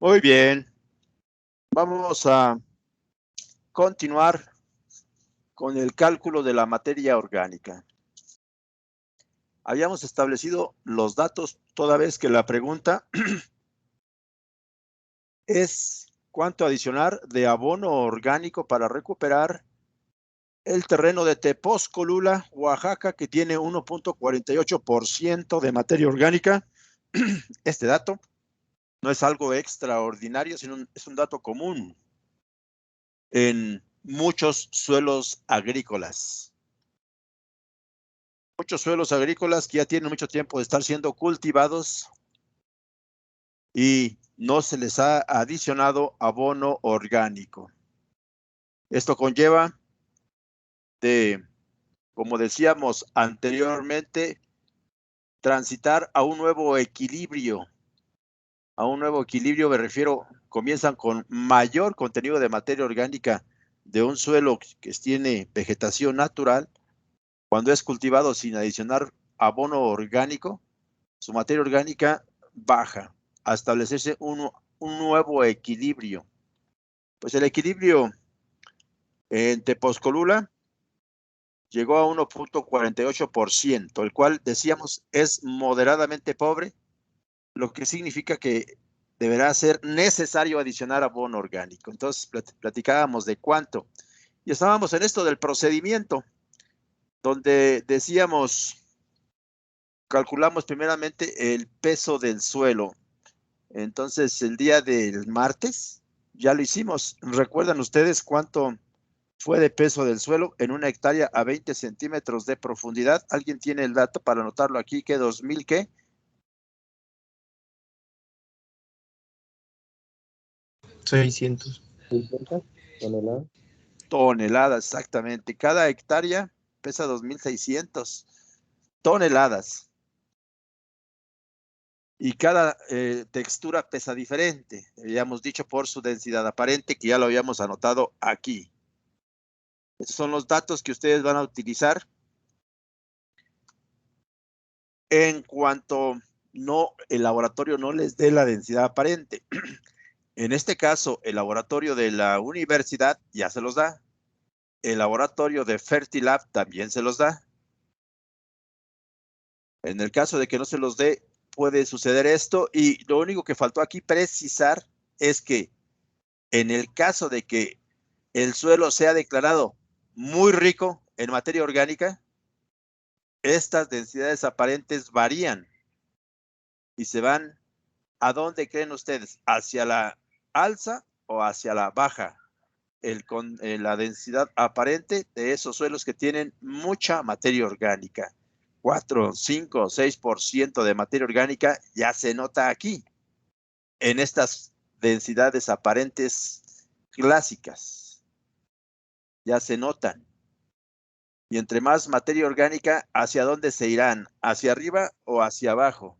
Muy bien. Vamos a continuar con el cálculo de la materia orgánica. Habíamos establecido los datos toda vez que la pregunta es cuánto adicionar de abono orgánico para recuperar el terreno de Tepozcolula, Oaxaca, que tiene 1.48% de materia orgánica. Este dato no es algo extraordinario, sino es un dato común en muchos suelos agrícolas. Muchos suelos agrícolas que ya tienen mucho tiempo de estar siendo cultivados y no se les ha adicionado abono orgánico. Esto conlleva como decíamos anteriormente, transitar a un nuevo equilibrio. A un nuevo equilibrio me refiero, comienzan con mayor contenido de materia orgánica de un suelo que tiene vegetación natural. Cuando es cultivado sin adicionar abono orgánico, su materia orgánica baja a establecerse un nuevo equilibrio. Pues el equilibrio en Tepozcolula llegó a 1.48%, el cual decíamos es moderadamente pobre, lo que significa que deberá ser necesario adicionar abono orgánico. Entonces platicábamos de cuánto. Y estábamos en esto del procedimiento, donde decíamos, calculamos primeramente el peso del suelo. Entonces, el día del martes ya lo hicimos. ¿Recuerdan ustedes cuánto fue de peso del suelo en una hectárea a 20 centímetros de profundidad? ¿Alguien tiene el dato para anotarlo aquí? ¿Qué 2000 qué? 600 toneladas. Toneladas, exactamente. Cada hectárea pesa 2.600 toneladas. Y cada textura pesa diferente. Habíamos dicho por su densidad aparente, que ya lo habíamos anotado aquí. Estos son los datos que ustedes van a utilizar en cuanto el laboratorio no les dé la densidad aparente. En este caso, el laboratorio de la universidad ya se los da. El laboratorio de Fertilab también se los da. En el caso de que no se los dé, puede suceder esto. Y lo único que faltó aquí precisar es que en el caso de que el suelo sea declarado muy rico en materia orgánica, estas densidades aparentes varían y se van, ¿a dónde creen ustedes? ¿Hacia la alza o hacia la baja? La densidad aparente de esos suelos que tienen mucha materia orgánica. 4, 5, 6% de materia orgánica ya se nota aquí, en estas densidades aparentes clásicas. Ya se notan. Y entre más materia orgánica, ¿hacia dónde se irán? ¿Hacia arriba o hacia abajo?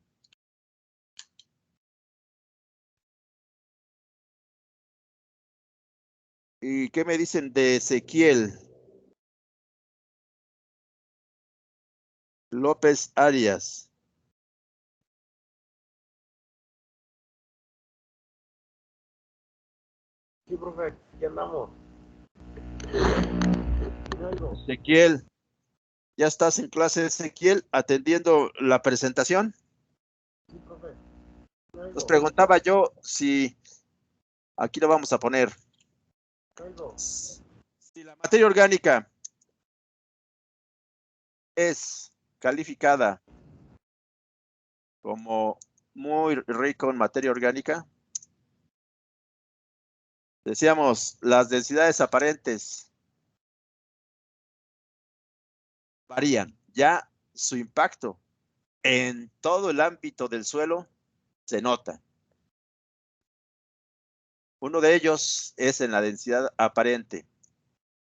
¿Y qué me dicen de Ezequiel López Arias? Sí, profe, ya andamos. Ezequiel, ¿ya estás en clase, Ezequiel, atendiendo la presentación? Sí, profe. Nos preguntaba yo si, aquí lo vamos a poner, si la materia orgánica es calificada como muy rico en materia orgánica, decíamos, las densidades aparentes varían. Ya su impacto en todo el ámbito del suelo se nota. Uno de ellos es en la densidad aparente.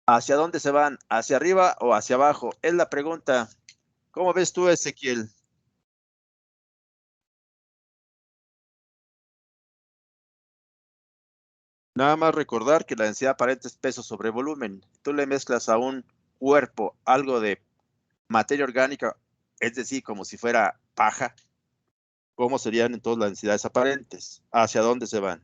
¿Hacia dónde se van? ¿Hacia arriba o hacia abajo? Es la pregunta. ¿Cómo ves tú, Ezequiel? Nada más recordar que la densidad aparente es peso sobre volumen. Tú le mezclas a un cuerpo algo de materia orgánica, es decir, como si fuera paja. ¿Cómo serían entonces las densidades aparentes? ¿Hacia dónde se van?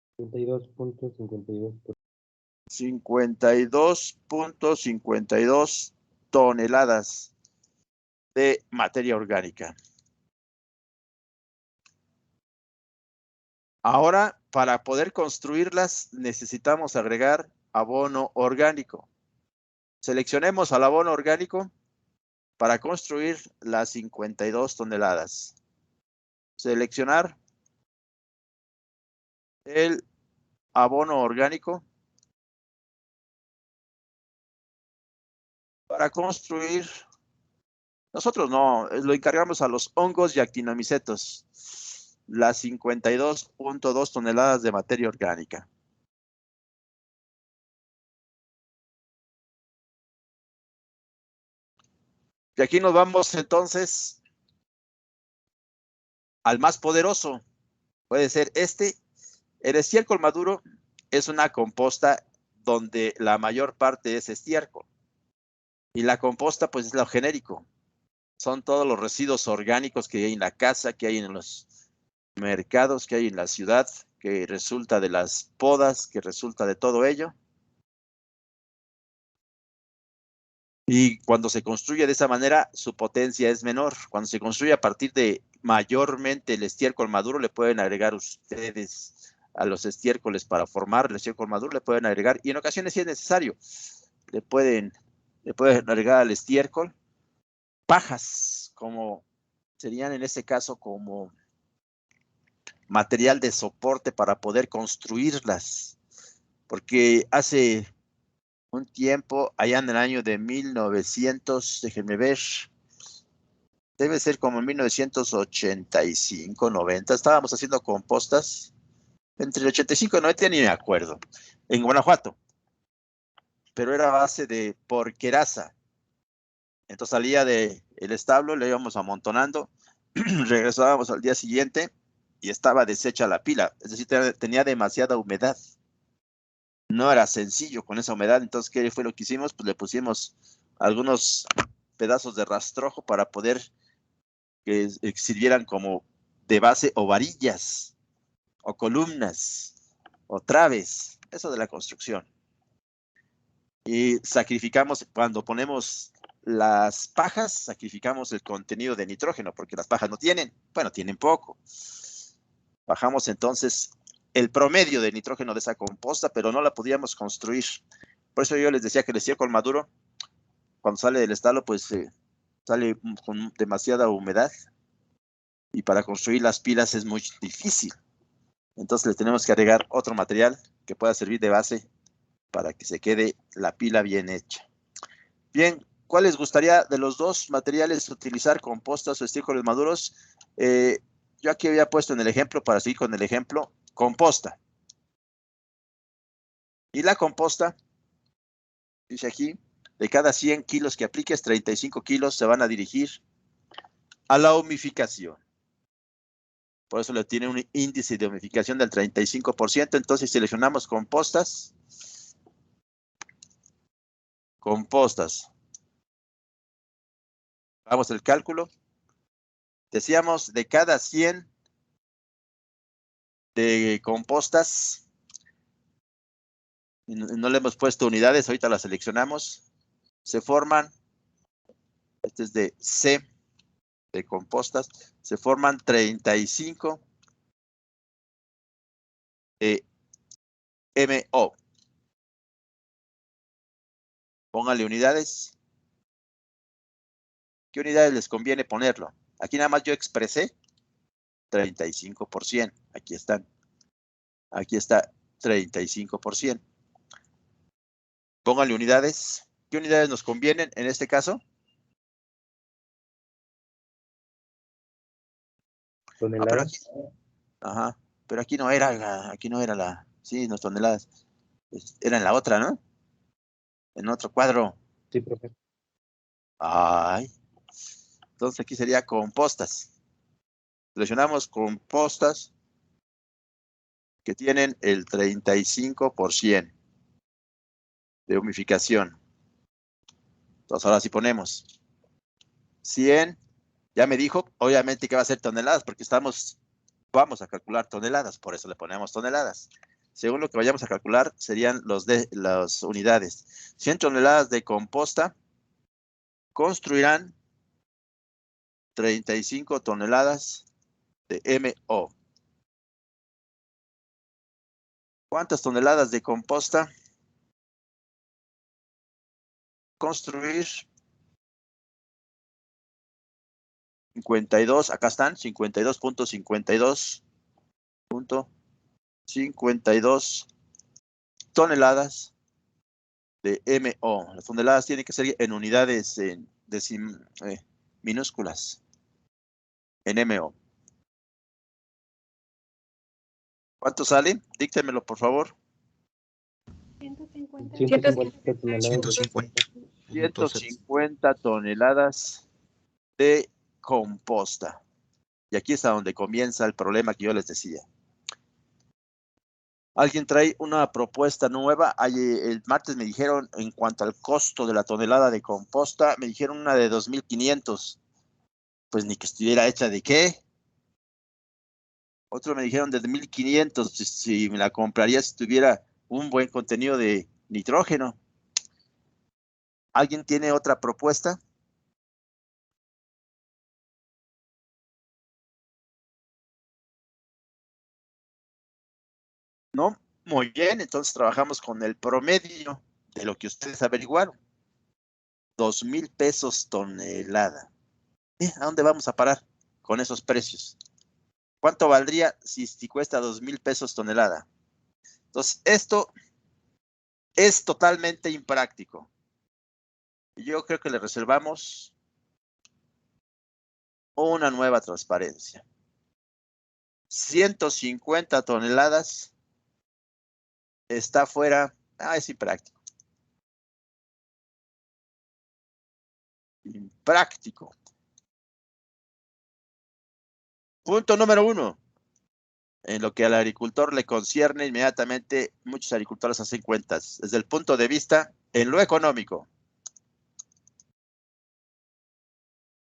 52.52. 52.52 toneladas de materia orgánica. Ahora, para poder construirlas, necesitamos agregar abono orgánico. Seleccionemos al abono orgánico para construir las 52 toneladas. Seleccionar el abono orgánico para construir. Nosotros no, lo encargamos a los hongos y actinomicetos. Las 52.2 toneladas de materia orgánica. Y aquí nos vamos entonces al más poderoso. Puede ser este. El estiércol maduro es una composta donde la mayor parte es estiércol. Y la composta pues es lo genérico. Son todos los residuos orgánicos que hay en la casa, que hay en los mercados, que hay en la ciudad, que resulta de las podas, que resulta de todo ello. Y cuando se construye de esa manera, su potencia es menor. Cuando se construye a partir de mayormente el estiércol maduro, le pueden agregar ustedes a los estiércoles para formar el estiércol maduro, le pueden agregar, y en ocasiones si es necesario, le pueden agregar al estiércol pajas, como serían en este caso como material de soporte para poder construirlas. Porque hace un tiempo, allá en el año de 1900, déjenme ver, debe ser como en 1985, 90, estábamos haciendo compostas, entre el 85 y 90, ni me acuerdo, en Guanajuato, pero era a base de porqueraza. Entonces salía del establo, le íbamos amontonando, regresábamos al día siguiente y estaba deshecha la pila, es decir, tenía demasiada humedad. No era sencillo con esa humedad, entonces, ¿qué fue lo que hicimos? Pues le pusimos algunos pedazos de rastrojo para poder que sirvieran como de base o varillas, o columnas, o traves, eso de la construcción. Y sacrificamos, cuando ponemos las pajas, sacrificamos el contenido de nitrógeno, porque las pajas no tienen, bueno, tienen poco. Bajamos entonces el promedio de nitrógeno de esa composta, pero no la podíamos construir. Por eso yo les decía que el estiércol maduro, cuando sale del establo, pues sale con demasiada humedad, y para construir las pilas es muy difícil. Entonces le tenemos que agregar otro material que pueda servir de base para que se quede la pila bien hecha. Bien, ¿cuál les gustaría de los dos materiales utilizar, compostas o estiércoles maduros? Yo aquí había puesto en el ejemplo, para seguir con el ejemplo, composta. Y la composta, dice aquí, de cada 100 kilos que apliques, 35 kilos se van a dirigir a la humificación. Por eso le tiene un índice de humificación del 35%. Entonces seleccionamos compostas. Vamos al cálculo. Decíamos de cada 100 de compostas, no le hemos puesto unidades, ahorita las seleccionamos, se forman, este es de C, de compostas, se forman 35 de MO. Pónganle unidades. ¿Qué unidades les conviene ponerlo? Aquí nada más yo expresé 35%. Aquí están. Aquí está 35%. Pónganle unidades. ¿Qué unidades nos convienen en este caso? Toneladas. Ajá, pero aquí no era la, sí, no toneladas. Era en la otra, ¿no? En otro cuadro. Sí, profe. Ay. Entonces aquí sería compostas. Seleccionamos compostas que tienen el 35% de humificación. Entonces ahora sí ponemos 100. Ya me dijo, obviamente, que va a ser toneladas, porque vamos a calcular toneladas, por eso le ponemos toneladas. según lo que vayamos a calcular, serían las unidades. 100 toneladas de composta construirán 35 toneladas de MO. ¿Cuántas toneladas de composta? Construir 52, acá están, 52.52 toneladas de MO. Las toneladas tienen que ser en unidades minúsculas, en MO. ¿Cuánto sale? Díctemelo, por favor. 150 150 toneladas de composta. Y aquí es a donde comienza el problema que yo les decía. ¿Alguien trae una propuesta nueva? El martes me dijeron, en cuanto al costo de la tonelada de composta, me dijeron una de 2,500. Pues ni que estuviera hecha de qué. Otro me dijeron de 1,500, si me la compraría si tuviera un buen contenido de nitrógeno. ¿Alguien tiene otra propuesta? ¿No? Muy bien, entonces trabajamos con el promedio de lo que ustedes averiguaron. 2,000 pesos tonelada. ¿A dónde vamos a parar con esos precios? ¿Cuánto valdría si cuesta 2,000 pesos tonelada? Entonces, esto es totalmente impráctico. Yo creo que le reservamos una nueva transparencia. 150 toneladas está fuera. Es impráctico. Impráctico. Punto número 1. En lo que al agricultor le concierne, inmediatamente muchos agricultores hacen cuentas. Desde el punto de vista en lo económico.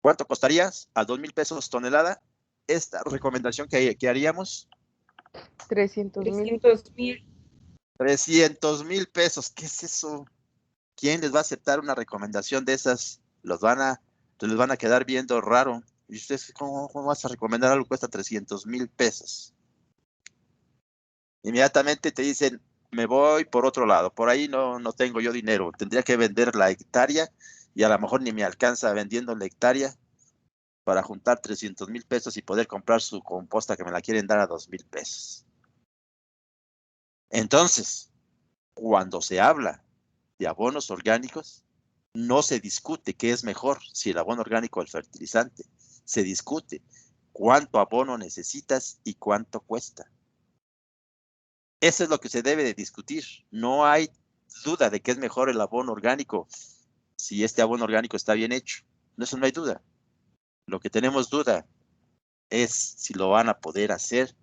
¿Cuánto costaría a 2,000 pesos tonelada? Esta recomendación que haríamos. 300,000. 300,000 pesos. ¿Qué es eso? ¿Quién les va a aceptar una recomendación de esas? Les van a quedar viendo raro. ¿Y ustedes cómo vas a recomendar algo que cuesta 300,000 pesos? Inmediatamente te dicen, me voy por otro lado. Por ahí no tengo yo dinero. Tendría que vender la hectárea y a lo mejor ni me alcanza vendiendo la hectárea para juntar 300,000 pesos y poder comprar su composta que me la quieren dar a 2,000 pesos. Entonces, cuando se habla de abonos orgánicos, no se discute qué es mejor, si el abono orgánico o el fertilizante. Se discute cuánto abono necesitas y cuánto cuesta. Eso es lo que se debe de discutir. No hay duda de que es mejor el abono orgánico si este abono orgánico está bien hecho. Eso no hay duda. Lo que tenemos duda es si lo van a poder hacer,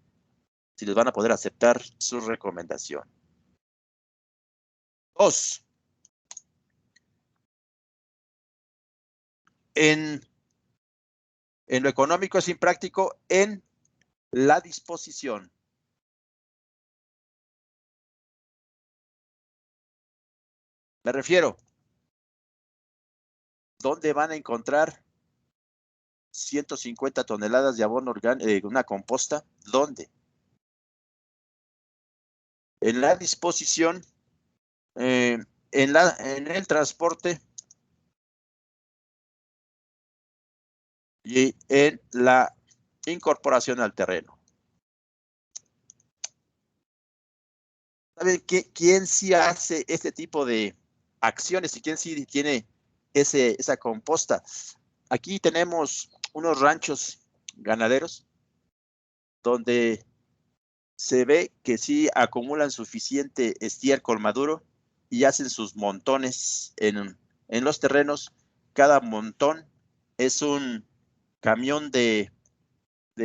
si les van a poder aceptar su recomendación. 2. En lo económico es impráctico en la disposición. Me refiero, ¿dónde van a encontrar 150 toneladas de abono orgánico, una composta? ¿Dónde? En la disposición, en el transporte y en la incorporación al terreno. ¿Saben quién sí hace este tipo de acciones y quién sí tiene esa composta? Aquí tenemos unos ranchos ganaderos donde se ve que sí acumulan suficiente estiércol maduro y hacen sus montones en los terrenos. Cada montón es un camión de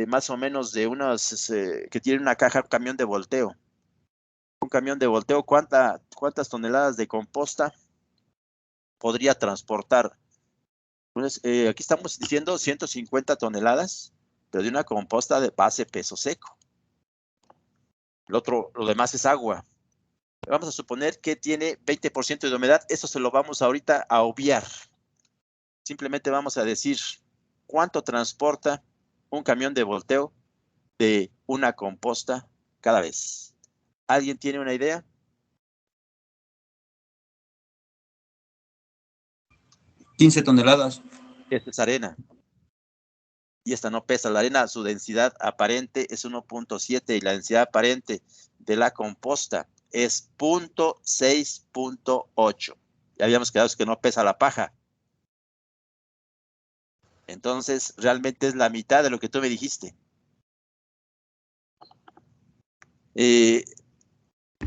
más o menos de unos que tiene una caja, un camión de volteo. Un camión de volteo, ¿cuántas toneladas de composta podría transportar? Pues, aquí estamos diciendo 150 toneladas, pero de una composta de base peso seco. Lo demás es agua. Vamos a suponer que tiene 20% de humedad. Eso se lo vamos ahorita a obviar. Simplemente vamos a decir cuánto transporta un camión de volteo de una composta cada vez. ¿Alguien tiene una idea? $15 toneladas. Esta es arena. Y esta no pesa. La arena, su densidad aparente es 1.7 y la densidad aparente de la composta es 0.6.8. Ya habíamos quedado que no pesa la paja. Entonces, realmente es la mitad de lo que tú me dijiste.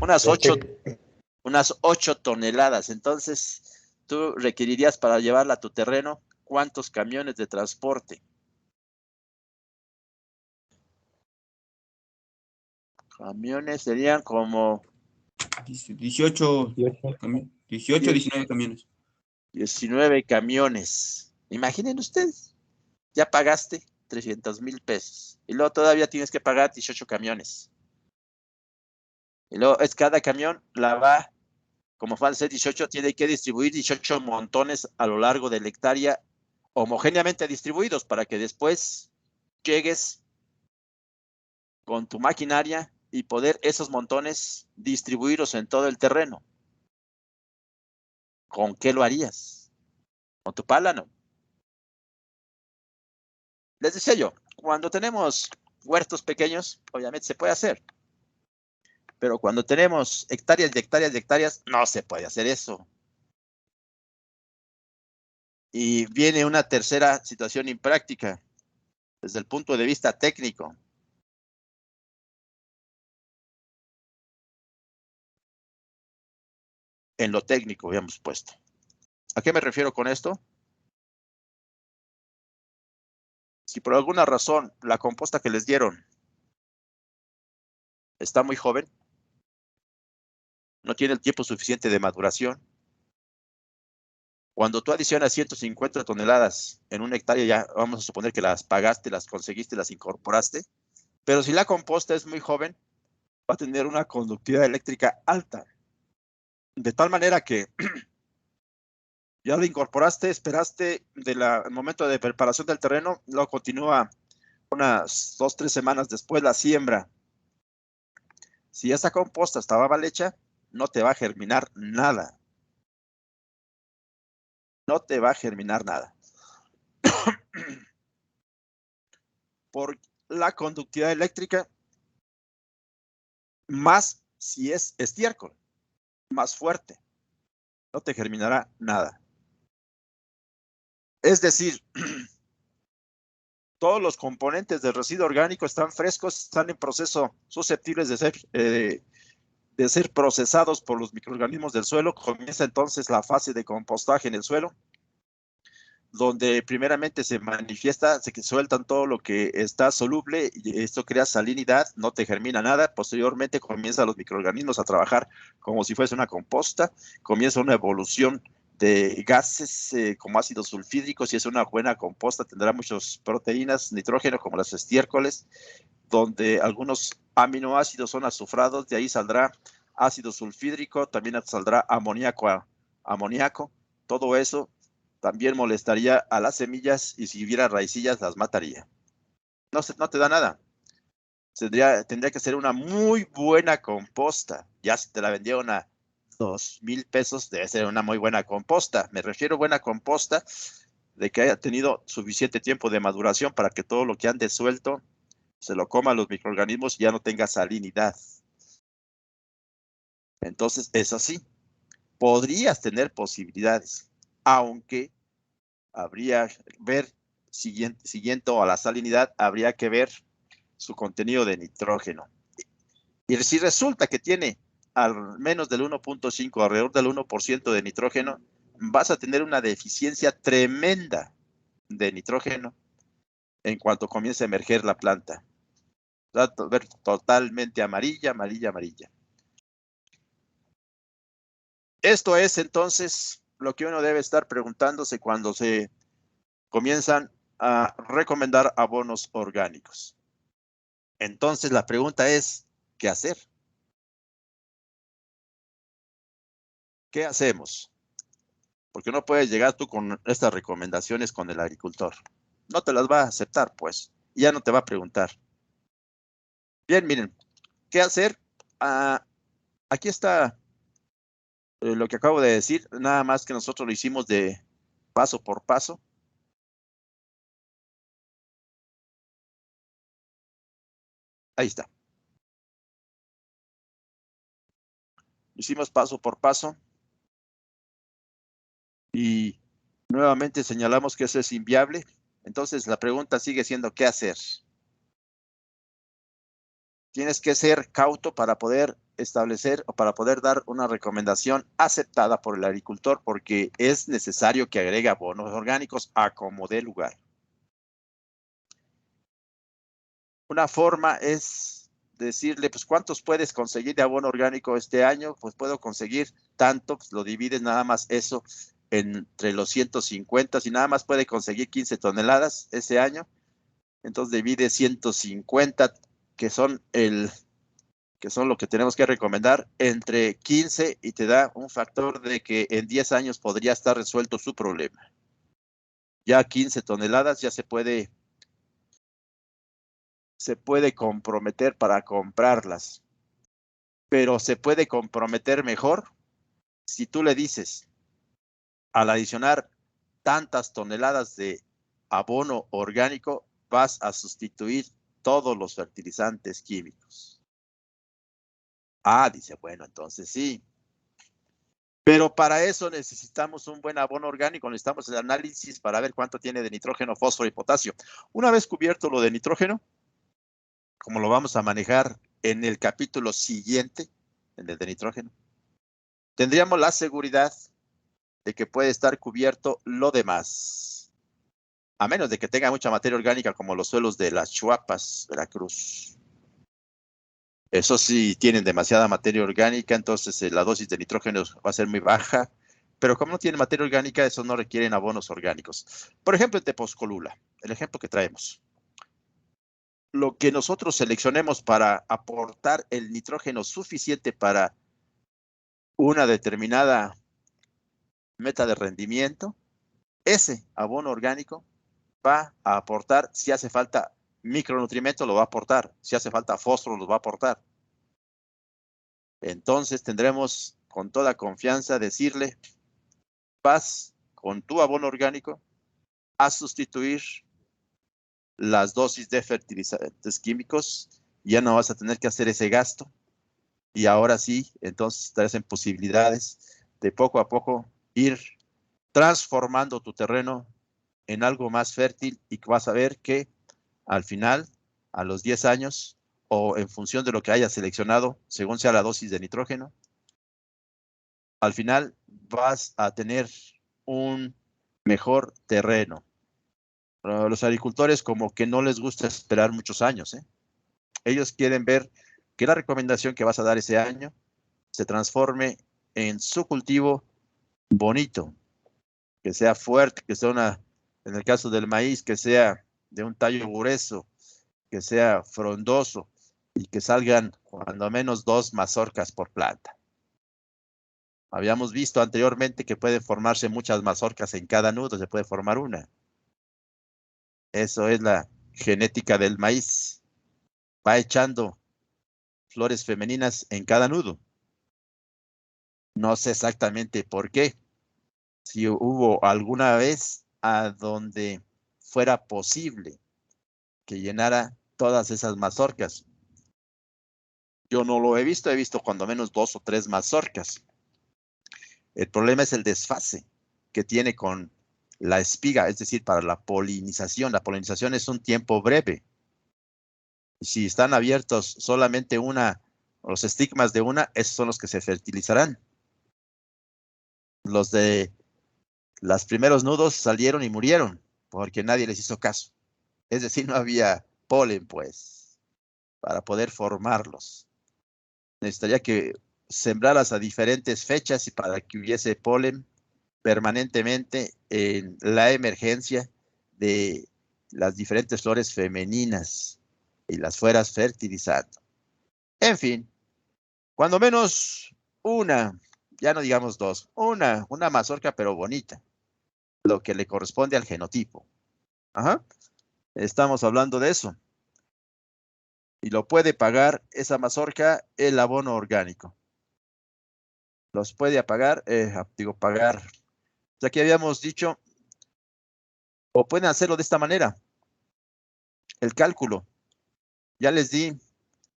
Unas 8 toneladas. Entonces, tú requerirías para llevarla a tu terreno, ¿cuántos camiones de transporte? Camiones serían como 18, 19 camiones. 19 camiones. Imaginen ustedes, ya pagaste 300,000 pesos y luego todavía tienes que pagar 18 camiones. Y luego es cada camión la va, como van a ser 18, tiene que distribuir 18 montones a lo largo de la hectárea homogéneamente distribuidos para que después llegues con tu maquinaria y poder esos montones distribuirlos en todo el terreno. ¿Con qué lo harías? ¿Con tu pala? No. Les decía yo, cuando tenemos huertos pequeños, obviamente se puede hacer. Pero cuando tenemos hectáreas de hectáreas de hectáreas, no se puede hacer eso. Y viene una tercera situación impráctica, desde el punto de vista técnico. En lo técnico habíamos puesto. ¿A qué me refiero con esto? Si por alguna razón la composta que les dieron está muy joven, no tiene el tiempo suficiente de maduración, cuando tú adicionas 150 toneladas en una hectárea, ya vamos a suponer que las pagaste, las conseguiste, las incorporaste, pero si la composta es muy joven, va a tener una conductividad eléctrica alta, de tal manera que ya lo incorporaste, esperaste el momento de preparación del terreno, luego continúa unas 2-3 semanas después la siembra. Si esa composta estaba mal hecha, no te va a germinar nada. No te va a germinar nada. Por la conductividad eléctrica, más si es estiércol, más fuerte, no te germinará nada. Es decir, todos los componentes del residuo orgánico están frescos, están en proceso, susceptibles de ser procesados por los microorganismos del suelo. Comienza entonces la fase de compostaje en el suelo, donde primeramente se manifiesta, se sueltan todo lo que está soluble, y esto crea salinidad, no te germina nada. Posteriormente comienzan los microorganismos a trabajar como si fuese una composta, comienza una evolución de gases como ácidos sulfídricos. Si es una buena composta, tendrá muchas proteínas, nitrógeno, como las estiércoles, donde algunos aminoácidos son azufrados, de ahí saldrá ácido sulfídrico, también saldrá amoníaco, todo eso también molestaría a las semillas y si hubiera raicillas las mataría. No te da nada. Tendría que ser una muy buena composta. Ya si te la vendieron a 2,000 pesos, debe ser una muy buena composta. Me refiero a buena composta de que haya tenido suficiente tiempo de maduración para que todo lo que ande suelto se lo coman los microorganismos y ya no tenga salinidad. Entonces, eso sí, podrías tener posibilidades, aunque habría que ver, siguiendo a la salinidad, habría que ver su contenido de nitrógeno. Y si resulta que tiene al menos del 1.5, alrededor del 1% de nitrógeno, vas a tener una deficiencia tremenda de nitrógeno en cuanto comience a emerger la planta. Va a ver totalmente amarilla, amarilla, amarilla. Esto es entonces lo que uno debe estar preguntándose cuando se comienzan a recomendar abonos orgánicos. Entonces la pregunta es, ¿qué hacer? ¿qué hacemos? Porque no puedes llegar tú con estas recomendaciones con el agricultor. No te las va a aceptar, pues. Ya no te va a preguntar. Bien, miren, ¿qué hacer? Aquí está lo que acabo de decir, nada más que nosotros lo hicimos de paso por paso. Ahí está. Hicimos paso por paso. Y nuevamente señalamos que eso es inviable. Entonces la pregunta sigue siendo, ¿qué hacer? Tienes que ser cauto para poder establecer o para poder dar una recomendación aceptada por el agricultor, porque es necesario que agregue abonos orgánicos a como dé lugar. Una forma es decirle, pues, ¿cuántos puedes conseguir de abono orgánico este año? Pues puedo conseguir tanto, pues lo divides nada más eso entre los 150, si nada más puede conseguir 15 toneladas ese año, entonces divide 150, que son lo que tenemos que recomendar, entre 15 y te da un factor de que en 10 años podría estar resuelto su problema. Ya 15 toneladas ya se puede comprometer para comprarlas, pero se puede comprometer mejor si tú le dices, al adicionar tantas toneladas de abono orgánico, vas a sustituir todos los fertilizantes químicos. Dice, bueno, entonces sí. Pero para eso necesitamos un buen abono orgánico, necesitamos el análisis para ver cuánto tiene de nitrógeno, fósforo y potasio. Una vez cubierto lo de nitrógeno, como lo vamos a manejar en el capítulo siguiente, en el de nitrógeno, tendríamos la seguridad de que puede estar cubierto lo demás, a menos de que tenga mucha materia orgánica como los suelos de las Chuapas, Veracruz. Eso sí, tienen demasiada materia orgánica, entonces la dosis de nitrógeno va a ser muy baja, pero como no tienen materia orgánica, eso no requieren abonos orgánicos. Por ejemplo, el Tepozcolula, el ejemplo que traemos. Lo que nosotros seleccionemos para aportar el nitrógeno suficiente para una determinada meta de rendimiento, ese abono orgánico va a aportar, si hace falta micronutrientes, lo va a aportar, si hace falta fósforo, lo va a aportar. Entonces tendremos con toda confianza decirle, vas con tu abono orgánico a sustituir las dosis de fertilizantes químicos, ya no vas a tener que hacer ese gasto, y ahora sí, entonces estarás en posibilidades de poco a poco ir transformando tu terreno en algo más fértil, y vas a ver que al final, a los 10 años, o en función de lo que hayas seleccionado, según sea la dosis de nitrógeno, al final vas a tener un mejor terreno. A los agricultores como que no les gusta esperar muchos años, ¿eh? Ellos quieren ver que la recomendación que vas a dar ese año se transforme en su cultivo bonito, que sea fuerte, que sea en el caso del maíz, que sea de un tallo grueso, que sea frondoso y que salgan cuando menos 2 mazorcas por planta. Habíamos visto anteriormente que pueden formarse muchas mazorcas en cada nudo, se puede formar una. Eso es la genética del maíz. Va echando flores femeninas en cada nudo. No sé exactamente por qué. Si hubo alguna vez a donde fuera posible que llenara todas esas mazorcas. Yo no lo he visto cuando menos 2 o 3 mazorcas. El problema es el desfase que tiene con la espiga, es decir, para la polinización. La polinización es un tiempo breve. Si están abiertos solamente los estigmas de una, esos son los que se fertilizarán. Los de los primeros nudos salieron y murieron porque nadie les hizo caso. Es decir, no había polen, pues, para poder formarlos. Necesitaría que sembraras a diferentes fechas y para que hubiese polen permanentemente en la emergencia de las diferentes flores femeninas y las fueras fertilizando. En fin, cuando menos una, ya no digamos 2, una mazorca pero bonita, lo que le corresponde al genotipo. Ajá. Estamos hablando de eso. Y lo puede pagar esa mazorca el abono orgánico. Los puede pagar, pagar. Ya que habíamos dicho, o pueden hacerlo de esta manera. El cálculo. Ya les di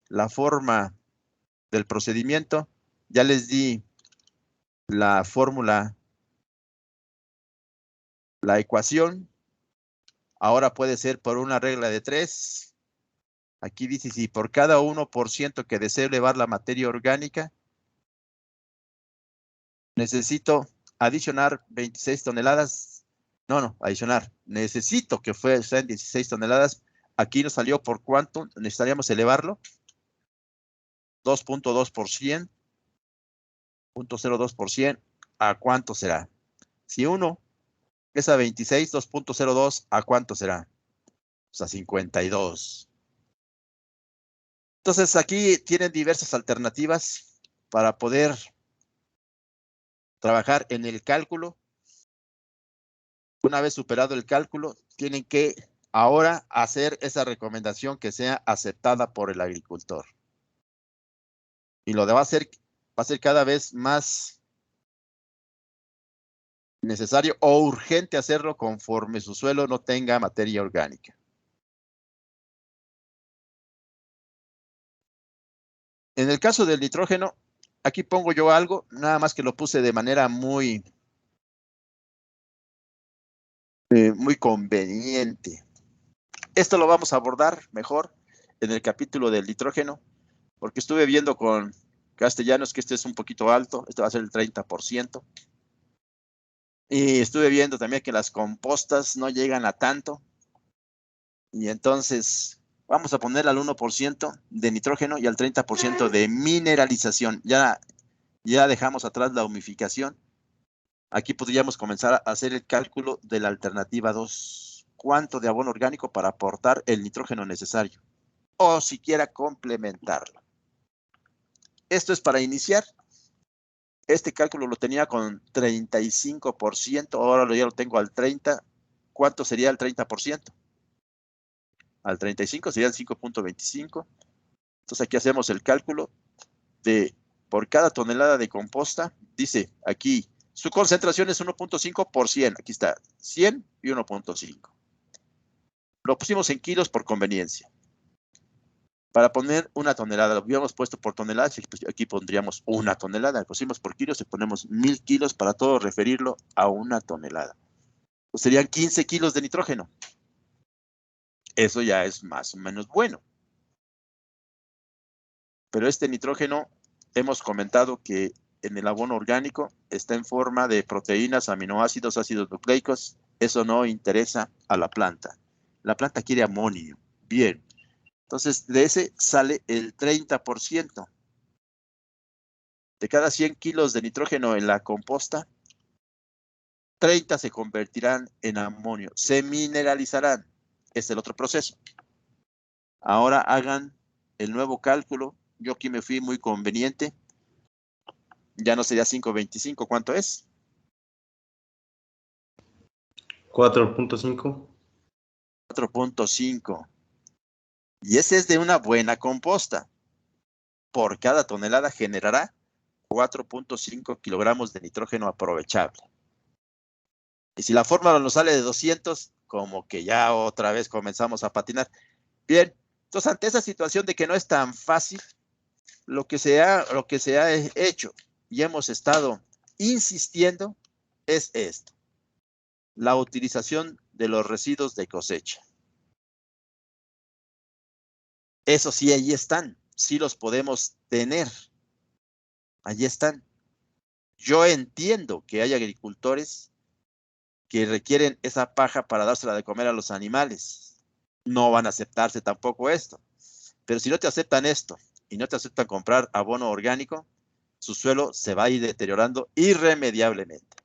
la forma del procedimiento. Ya les di la fórmula, la ecuación. Ahora puede ser por una regla de 3. Aquí dice si por cada 1% que deseo elevar la materia orgánica, necesito adicionar 26 toneladas. No, adicionar. Necesito que sean 16 toneladas. Aquí nos salió por cuánto necesitaríamos elevarlo. 2.2%. 0.02%. ¿A cuánto será? Si 1 es a 26, 2.02, ¿a cuánto será? Pues a 52. Entonces aquí tienen diversas alternativas para poder trabajar en el cálculo. Una vez superado el cálculo, tienen que ahora hacer esa recomendación que sea aceptada por el agricultor. Y lo va a ser cada vez más necesario o urgente hacerlo conforme su suelo no tenga materia orgánica. En el caso del nitrógeno, aquí pongo yo algo, nada más que lo puse de manera muy conveniente. Esto lo vamos a abordar mejor en el capítulo del nitrógeno, porque estuve viendo con Castellanos que este es un poquito alto, este va a ser el 30%. Y estuve viendo también que las compostas no llegan a tanto. Y entonces vamos a poner al 1% de nitrógeno y al 30% de mineralización. Ya dejamos atrás la humificación. Aquí podríamos comenzar a hacer el cálculo de la alternativa 2. ¿Cuánto de abono orgánico para aportar el nitrógeno necesario? O siquiera complementarlo. Esto es para iniciar. Este cálculo lo tenía con 35%, ahora ya lo tengo al 30%. ¿Cuánto sería el 30%? Al 35 sería el 5.25. Entonces aquí hacemos el cálculo de por cada tonelada de composta. Dice aquí, su concentración es 1.5 por 100. Aquí está, 100 y 1.5. Lo pusimos en kilos por conveniencia. Para poner una tonelada, lo habíamos puesto por toneladas, aquí pondríamos una tonelada. Lo pusimos por kilos y ponemos 1000 kilos para todo referirlo a una tonelada. Pues serían 15 kilos de nitrógeno. Eso ya es más o menos bueno. Pero este nitrógeno, hemos comentado que en el abono orgánico está en forma de proteínas, aminoácidos, ácidos nucleicos. Eso no interesa a la planta. La planta quiere amonio. Bien. Entonces, de ese sale el 30%. De cada 100 kilos de nitrógeno en la composta, 30 se convertirán en amonio. Se mineralizarán. Es el otro proceso. Ahora hagan el nuevo cálculo. Yo aquí me fui muy conveniente. Ya no sería 5.25. ¿Cuánto es? 4.5. 4.5. Y ese es de una buena composta. Por cada tonelada generará 4.5 kilogramos de nitrógeno aprovechable. Y si la fórmula nos sale de 200, como que ya otra vez comenzamos a patinar. Bien, entonces ante esa situación de que no es tan fácil, lo que se ha hecho y hemos estado insistiendo es esto: la utilización de los residuos de cosecha. Eso sí, ahí están, sí los podemos tener, allí están. Yo entiendo que hay agricultores que requieren esa paja para dársela de comer a los animales. No van a aceptarse tampoco esto. Pero si no te aceptan esto y no te aceptan comprar abono orgánico, su suelo se va a ir deteriorando irremediablemente.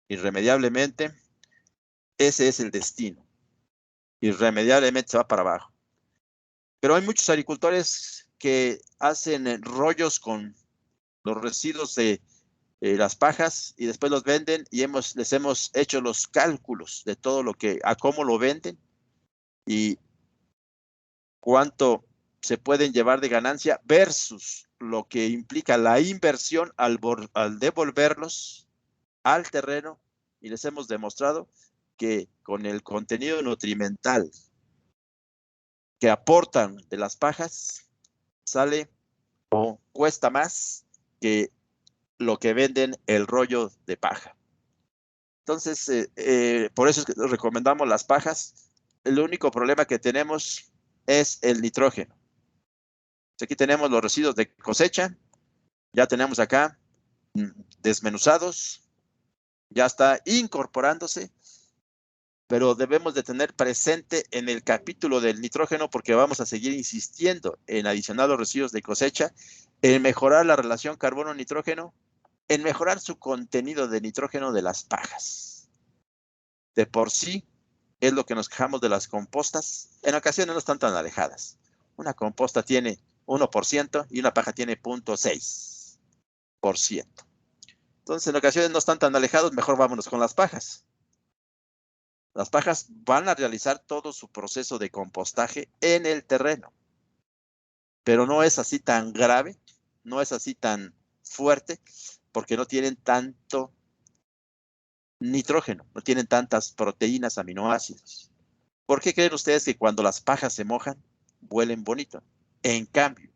Irremediablemente, ese es el destino. Irremediablemente se va para abajo. Pero hay muchos agricultores que hacen rollos con los residuos de las pajas y después los venden y les hemos hecho los cálculos de todo lo que, a cómo lo venden y cuánto se pueden llevar de ganancia versus lo que implica la inversión al devolverlos al terreno, y les hemos demostrado que con el contenido nutrimental que aportan de las pajas sale o cuesta más que lo que venden el rollo de paja. Entonces, por eso es que recomendamos las pajas. El único problema que tenemos es el nitrógeno. Aquí tenemos los residuos de cosecha, ya tenemos acá desmenuzados, ya está incorporándose, pero debemos de tener presente en el capítulo del nitrógeno, porque vamos a seguir insistiendo en adicionar los residuos de cosecha, en mejorar la relación carbono-nitrógeno, en mejorar su contenido de nitrógeno de las pajas. De por sí, es lo que nos quejamos de las compostas. En ocasiones no están tan alejadas. Una composta tiene 1% y una paja tiene 0.6%. Entonces, en ocasiones no están tan alejados, mejor vámonos con las pajas. Las pajas van a realizar todo su proceso de compostaje en el terreno, pero no es así tan grave, no es así tan fuerte, porque no tienen tanto nitrógeno, no tienen tantas proteínas, aminoácidos. ¿Por qué creen ustedes que cuando las pajas se mojan, huelen bonito? En cambio,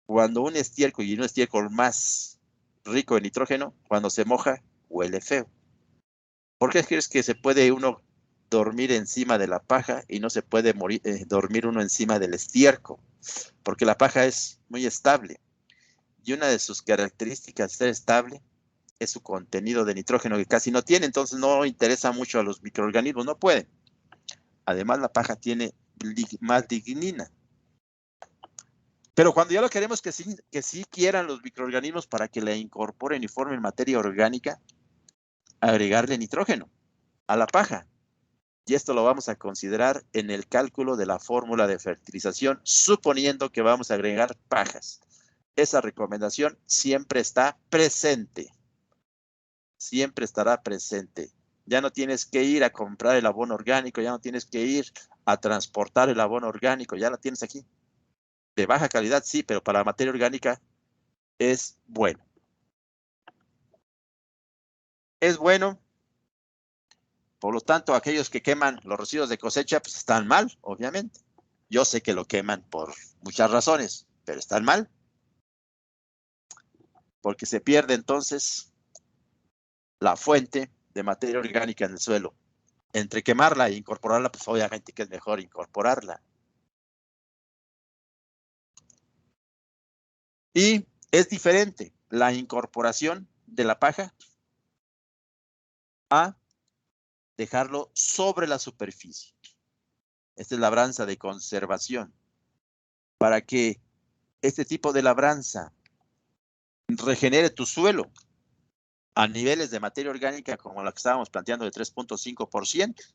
cuando un estiércol y un estiércol más rico en nitrógeno, cuando se moja, huele feo. ¿Por qué crees que se puede uno dormir encima de la paja y no se puede dormir uno encima del estiércol? Porque la paja es muy estable y una de sus características de ser estable es su contenido de nitrógeno, que casi no tiene, entonces no interesa mucho a los microorganismos, no pueden. Además, la paja tiene más lignina. Pero cuando ya lo queremos que sí quieran los microorganismos para que la incorporen y formen materia orgánica, agregarle nitrógeno a la paja. Y esto lo vamos a considerar en el cálculo de la fórmula de fertilización, suponiendo que vamos a agregar pajas. Esa recomendación siempre está presente. Siempre estará presente. Ya no tienes que ir a comprar el abono orgánico, ya no tienes que ir a transportar el abono orgánico, ya lo tienes aquí. De baja calidad, sí, pero para la materia orgánica es bueno. Es bueno. Por lo tanto, aquellos que queman los residuos de cosecha, pues están mal, obviamente. Yo sé que lo queman por muchas razones, pero están mal. Porque se pierde entonces la fuente de materia orgánica en el suelo. Entre quemarla e incorporarla, pues obviamente que es mejor incorporarla. Y es diferente la incorporación de la paja a dejarlo sobre la superficie. Esta es labranza de conservación. Para que este tipo de labranza regenere tu suelo a niveles de materia orgánica como la que estábamos planteando de 3.5%,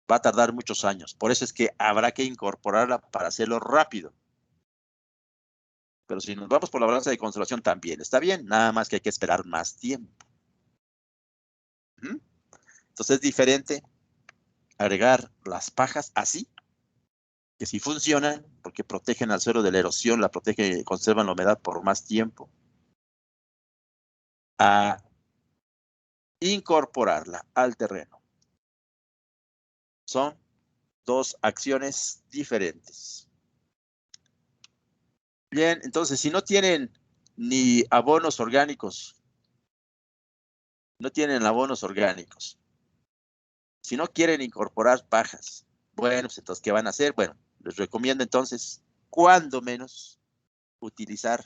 va a tardar muchos años. Por eso es que habrá que incorporarla para hacerlo rápido. Pero si nos vamos por la labranza de conservación también está bien, nada más que hay que esperar más tiempo. Entonces es diferente agregar las pajas así, que sí funcionan porque protegen al suelo de la erosión, la protegen y conservan la humedad por más tiempo, a incorporarla al terreno. Son dos acciones diferentes. Bien, entonces si no tienen ni abonos orgánicos, si no quieren incorporar pajas, bueno, pues entonces, ¿qué van a hacer? Bueno, les recomiendo entonces, cuando menos, utilizar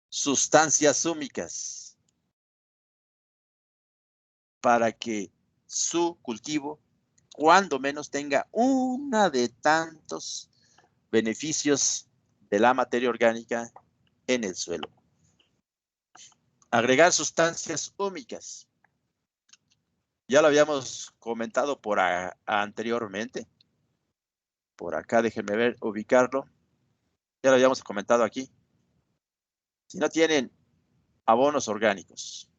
sustancias húmicas para que su cultivo, cuando menos, tenga una de tantos beneficios de la materia orgánica en el suelo. Agregar sustancias húmicas. Ya lo habíamos comentado anteriormente. Por acá, déjenme ver, ubicarlo. Ya lo habíamos comentado aquí. Si no tienen abonos orgánicos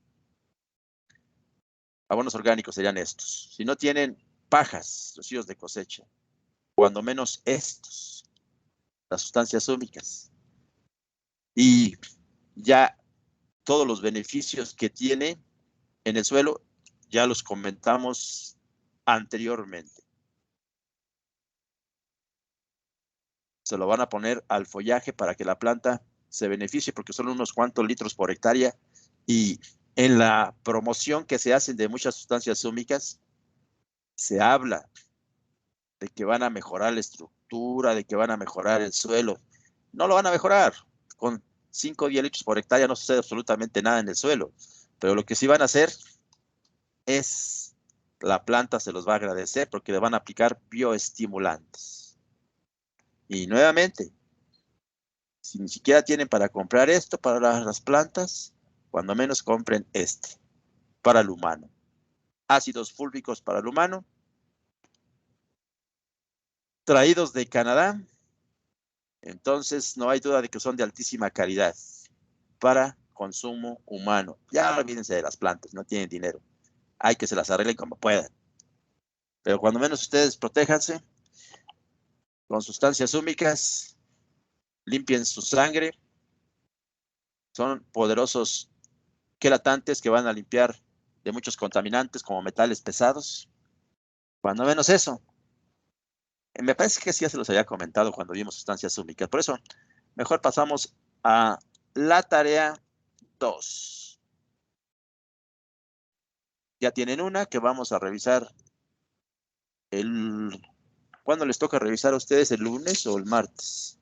serían estos. Si no tienen pajas, residuos de cosecha, cuando menos estos, las sustancias húmicas. Y ya todos los beneficios que tiene en el suelo, ya los comentamos anteriormente. Se lo van a poner al follaje para que la planta se beneficie, porque son unos cuantos litros por hectárea. Y en la promoción que se hacen de muchas sustancias húmicas, se habla de que van a mejorar la estructura, de que van a mejorar el suelo. No lo van a mejorar. Con 5 o 10 litros por hectárea no sucede absolutamente nada en el suelo. Pero lo que sí van a hacer es, la planta se los va a agradecer porque le van a aplicar bioestimulantes. Y nuevamente, si ni siquiera tienen para comprar esto para las plantas, cuando menos compren este para el humano. Ácidos fúlvicos para el humano, traídos de Canadá. Entonces no hay duda de que son de altísima calidad para consumo humano. Ya olvídense de las plantas, no tienen dinero. Hay que se las arreglen como puedan. Pero cuando menos ustedes protéjanse con sustancias húmicas, limpien su sangre. Son poderosos quelatantes que van a limpiar de muchos contaminantes como metales pesados. Cuando menos eso. Me parece que sí ya se los había comentado cuando vimos sustancias húmicas. Por eso, mejor pasamos a la tarea 2. Ya tienen una que vamos a revisar ¿cuándo les toca revisar a ustedes? ¿El lunes o el martes?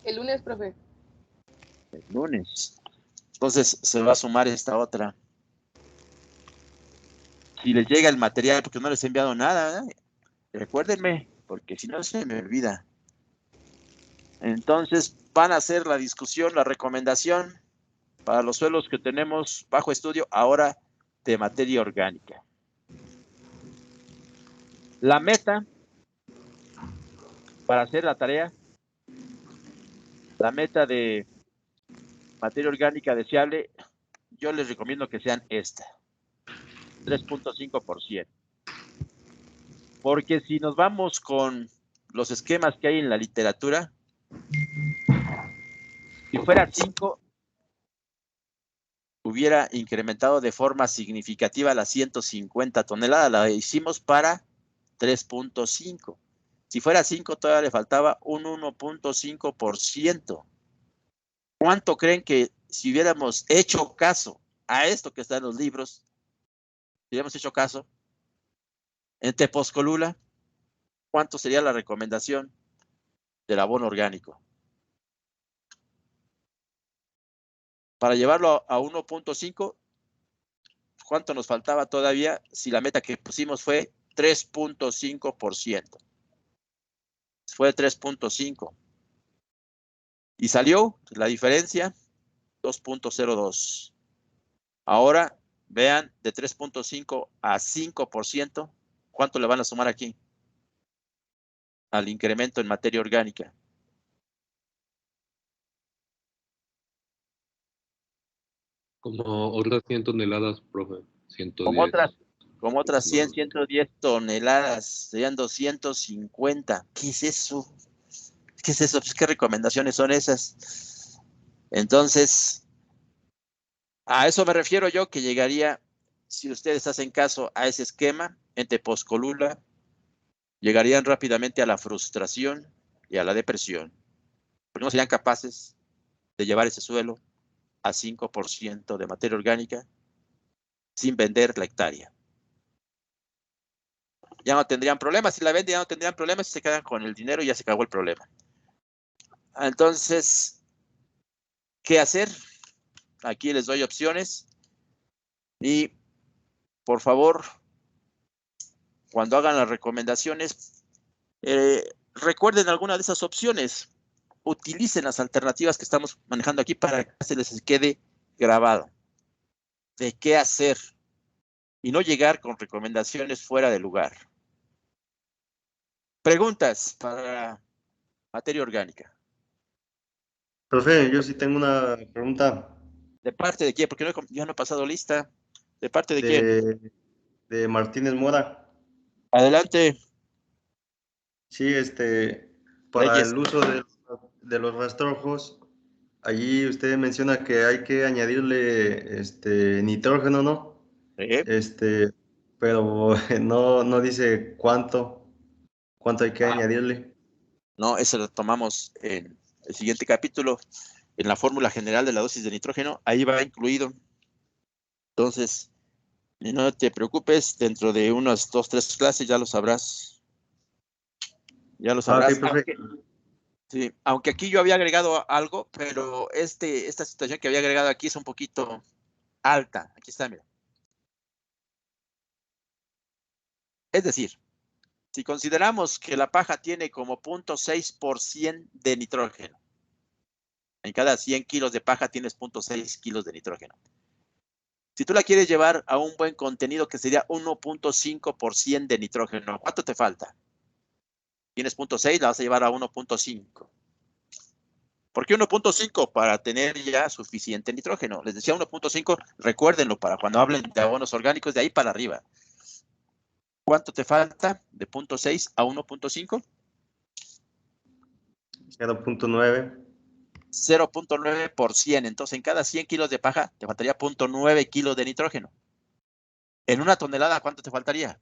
El lunes, profe. El lunes. Entonces se va a sumar esta otra. Si les llega el material, porque no les he enviado nada, ¿eh? Recuérdenme, porque si no se me olvida. Entonces van a hacer la discusión, la recomendación para los suelos que tenemos bajo estudio ahora de materia orgánica. La meta para hacer la tarea, la meta de materia orgánica deseable, yo les recomiendo que sean esta, 3.5%. Porque si nos vamos con los esquemas que hay en la literatura, si fuera 5, hubiera incrementado de forma significativa las 150 toneladas. La hicimos para 3.5. Si fuera 5, todavía le faltaba un 1.5%. ¿Cuánto creen que si hubiéramos hecho caso a esto que está en los libros, si hubiéramos hecho caso, en Tepozcolula, cuánto sería la recomendación del abono orgánico? Para llevarlo a 1.5, ¿cuánto nos faltaba todavía si la meta que pusimos fue 3.5%? Fue 3.5. Y salió la diferencia 2.02. Ahora vean de 3.5 a 5%, ¿cuánto le van a sumar aquí al incremento en materia orgánica? Como otras 100 toneladas, profe. 110. Como otras 100, 110 toneladas, serían 250. ¿Qué es eso? ¿Qué es eso? Pues, ¿qué recomendaciones son esas? Entonces, a eso me refiero yo, que llegaría, si ustedes hacen caso a ese esquema, en Tepozcolula, llegarían rápidamente a la frustración y a la depresión, porque no serían capaces de llevar ese suelo a 5% de materia orgánica sin vender la hectárea. Ya no tendrían problemas, si la venden ya no tendrían problemas, si se quedan con el dinero ya se acabó el problema. Entonces, ¿qué hacer? Aquí les doy opciones y, por favor, cuando hagan las recomendaciones, recuerden alguna de esas opciones. utilicen las alternativas que estamos manejando aquí para que se les quede grabado de qué hacer y no llegar con recomendaciones fuera de lugar. Preguntas para materia orgánica. Profe, yo sí tengo una pregunta ¿De parte de quién? Porque ya no he pasado lista. ¿De parte de quién? de Martínez Mora. Adelante. Sí, para Reyes. el uso de los rastrojos, allí usted menciona que hay que añadirle nitrógeno, ¿no? Pero no dice cuánto hay que añadirle. No, eso lo tomamos en el siguiente capítulo, en la fórmula general de la dosis de nitrógeno. Ahí va incluido. Entonces, no te preocupes, dentro de unas 2, 3 clases ya lo sabrás. Ya lo sabrás. Ok, perfecto. Sí, aunque aquí yo había agregado algo, pero esta situación que había agregado aquí es un poquito alta. Aquí está, mira. Es decir, si consideramos que la paja tiene como 0.6% de nitrógeno, en cada 100 kilos de paja tienes 0.6 kilos de nitrógeno. Si tú la quieres llevar a un buen contenido que sería 1.5% de nitrógeno, ¿cuánto te falta? Tienes 0.6, la vas a llevar a 1.5. ¿Por qué 1.5? Para tener ya suficiente nitrógeno. Les decía 1.5, recuérdenlo para cuando hablen de abonos orgánicos, de ahí para arriba. ¿Cuánto te falta de 0.6 a 1.5? 0.9. 0.9%. Entonces, en cada 100 kilos de paja te faltaría 0.9 kilos de nitrógeno. En una tonelada, ¿cuánto te faltaría?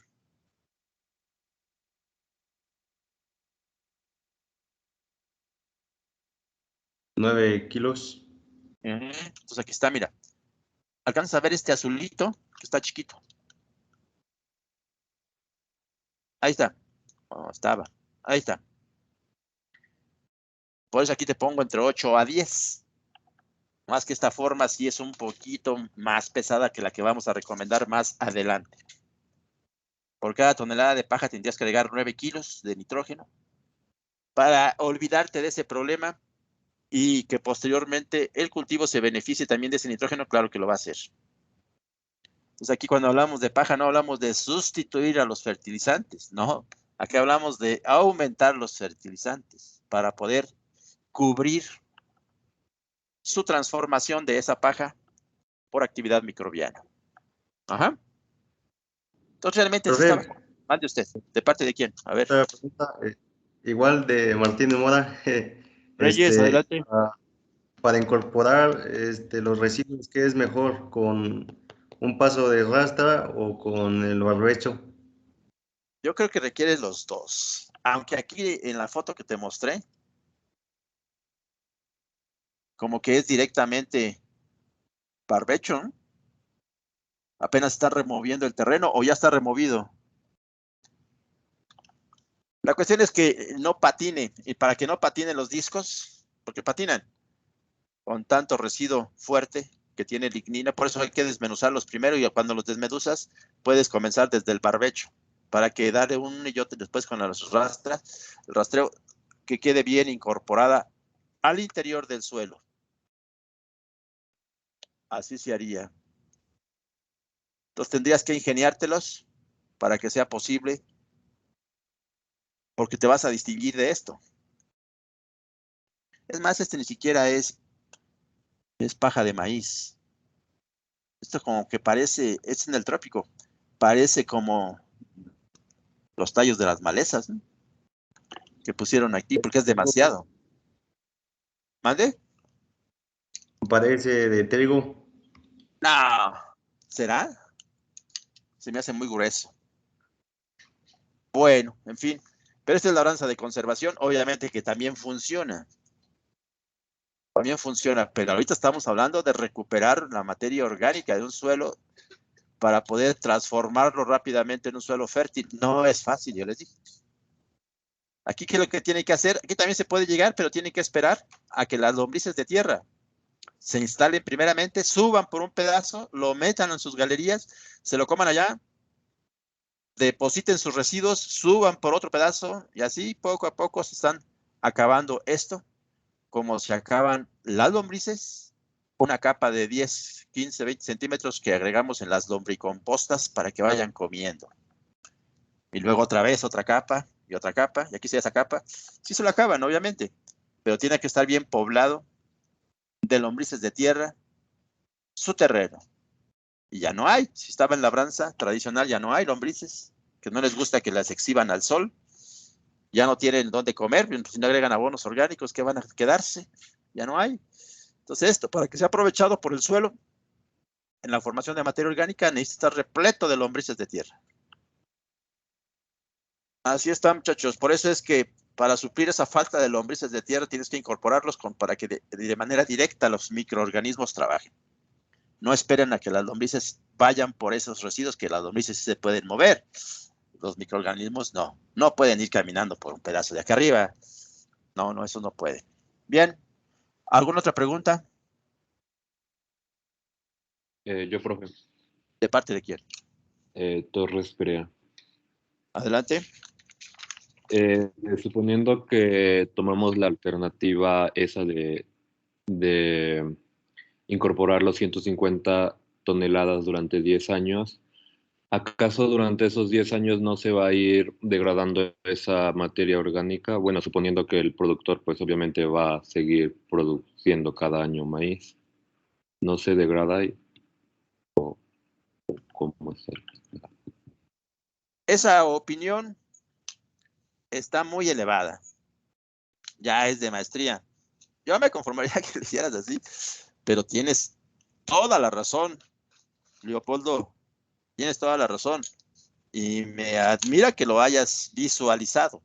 ¿9 kilos? Entonces, aquí está, mira. ¿Alcanzas a ver este azulito que está chiquito? Ahí está. Oh, estaba. Ahí está. Por eso aquí te pongo entre 8 a 10. Más que esta forma sí es un poquito más pesada que la que vamos a recomendar más adelante. Por cada tonelada de paja tendrías que agregar 9 kilos de nitrógeno para olvidarte de ese problema y que posteriormente el cultivo se beneficie también de ese nitrógeno. Claro que lo va a hacer. Entonces aquí cuando hablamos de paja no hablamos de sustituir a los fertilizantes, no. Aquí hablamos de aumentar los fertilizantes para poder cubrir su transformación de esa paja por actividad microbiana. Ajá. Entonces realmente sí estaba. Mande usted. ¿De parte de quién? A ver. Pregunta, igual de Martínez Mora. Reyes, adelante. Para incorporar los residuos, ¿qué es mejor? ¿Con un paso de rastra o con el barbecho? Yo creo que requiere los dos. Aunque aquí en la foto que te mostré, como que es directamente barbecho, ¿no? Apenas está removiendo el terreno o ya está removido. La cuestión es que no patine, y para que no patinen los discos, porque patinan con tanto residuo fuerte que tiene lignina, por eso hay que desmenuzarlos primero y cuando los desmenuzas puedes comenzar desde el barbecho para que darle un y otro después con las rastras, el rastreo que quede bien incorporada al interior del suelo. Así se haría. Entonces tendrías que ingeniártelos para que sea posible, porque te vas a distinguir de esto. Es más, ni siquiera es paja de maíz. Esto como que parece, es en el trópico, parece como los tallos de las malezas, ¿no? Que pusieron aquí, porque es demasiado. ¿Mande? Parece de trigo. No, ¿será? Se me hace muy grueso. Bueno, en fin, pero esta es la labranza de conservación, obviamente que también funciona. También funciona, pero ahorita estamos hablando de recuperar la materia orgánica de un suelo para poder transformarlo rápidamente en un suelo fértil. No es fácil, yo les dije. Aquí, ¿qué es lo que tiene que hacer? Aquí también se puede llegar, pero tiene que esperar a que las lombrices de tierra se instalen primeramente, suban por un pedazo, lo metan en sus galerías, se lo coman allá, depositen sus residuos, suban por otro pedazo y así poco a poco se están acabando esto como se acaban las lombrices, una capa de 10, 15, 20 centímetros que agregamos en las lombricompostas para que vayan comiendo. Y luego otra vez otra capa, y aquí se esa capa. Sí se lo acaban, obviamente, pero tiene que estar bien poblado de lombrices de tierra, su terreno. Y ya no hay, si estaba en labranza tradicional, ya no hay lombrices, que no les gusta que las exhiban al sol, ya no tienen dónde comer, si no agregan abonos orgánicos, ¿qué van a quedarse? Ya no hay. Entonces esto, para que sea aprovechado por el suelo, en la formación de materia orgánica, necesita estar repleto de lombrices de tierra. Así está, muchachos. Por eso es que para suplir esa falta de lombrices de tierra tienes que incorporarlos para que de manera directa los microorganismos trabajen. No esperen a que las lombrices vayan por esos residuos, que las lombrices se pueden mover. Los microorganismos no pueden ir caminando por un pedazo de acá arriba. No, eso no puede. Bien, ¿alguna otra pregunta? Yo, profe. ¿De parte de quién? Torres Perea. Adelante. Suponiendo que tomamos la alternativa esa de incorporar los 150 toneladas durante 10 años, ¿acaso durante esos 10 años no se va a ir degradando esa materia orgánica? Bueno, suponiendo que el productor pues obviamente va a seguir produciendo cada año maíz. ¿No se degrada ahí? ¿O cómo es el? Esa opinión está muy elevada. Ya es de maestría. Yo me conformaría que lo hicieras así, pero tienes toda la razón, Leopoldo. Tienes toda la razón. Y me admira que lo hayas visualizado.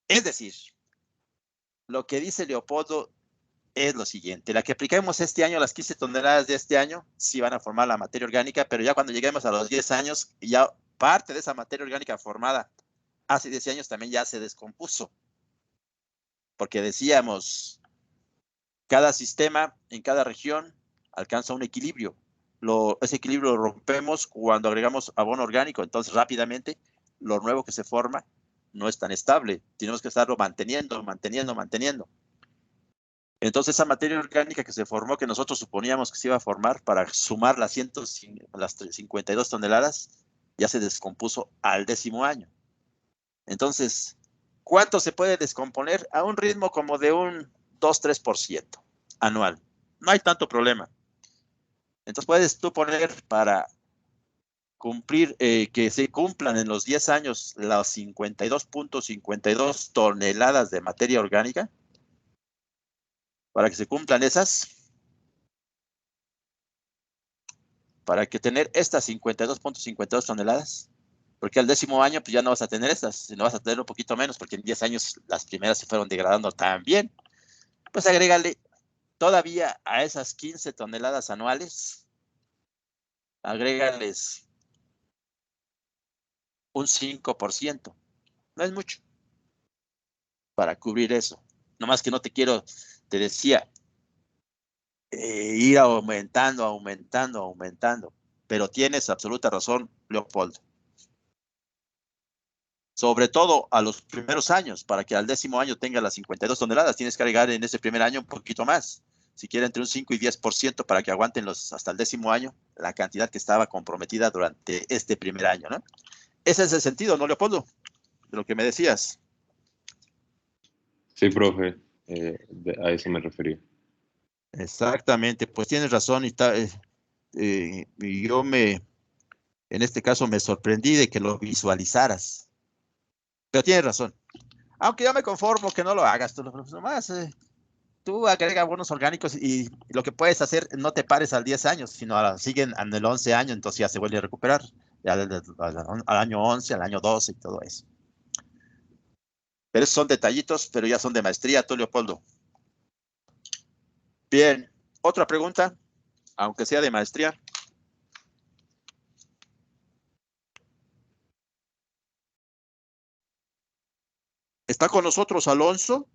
Es decir, lo que dice Leopoldo es lo siguiente. La que apliquemos este año, las 15 toneladas de este año, sí van a formar la materia orgánica, pero ya cuando lleguemos a los 10 años, ya parte de esa materia orgánica formada hace 10 años también ya se descompuso. Porque decíamos, cada sistema en cada región alcanza un equilibrio. Ese equilibrio lo rompemos cuando agregamos abono orgánico, entonces rápidamente lo nuevo que se forma no es tan estable. Tenemos que estarlo manteniendo. Entonces esa materia orgánica que se formó, que nosotros suponíamos que se iba a formar para sumar las 52 toneladas, ya se descompuso al 10º año. Entonces, ¿cuánto se puede descomponer? A un ritmo como de un 2-3% anual. No hay tanto problema. Entonces puedes tú poner para cumplir, que se cumplan en los 10 años las 52.52 toneladas de materia orgánica. Para que se cumplan esas, para que tener estas 52.52 toneladas, porque al 10º año pues ya no vas a tener estas, sino vas a tener un poquito menos, porque en 10 años las primeras se fueron degradando también. Pues agrégale todavía a esas 15 toneladas anuales, agrégales un 5%. No es mucho para cubrir eso. Nomás que no te quiero, te decía, ir aumentando. Pero tienes absoluta razón, Leopoldo. Sobre todo a los primeros años, para que al 10º año tenga las 52 toneladas, tienes que agregar en ese primer año un poquito más. Si quiere entre un 5 y 10% para que aguanten hasta el 10º año la cantidad que estaba comprometida durante este primer año, ¿no? Ese es el sentido, ¿no, Leopoldo? De lo que me decías. Sí, profe, a eso me refería. Exactamente, pues tienes razón y yo en este caso me sorprendí de que lo visualizaras. Pero tienes razón. Aunque yo me conformo que no lo hagas, tú nomás, tú agrega abonos orgánicos y lo que puedes hacer, no te pares al 10 años, sino siguen en el 11 año, entonces ya se vuelve a recuperar, ya al año 11, al año 12 y todo eso. Pero esos son detallitos, pero ya son de maestría, tú, Leopoldo. Bien, otra pregunta, aunque sea de maestría. ¿Está con nosotros Alonso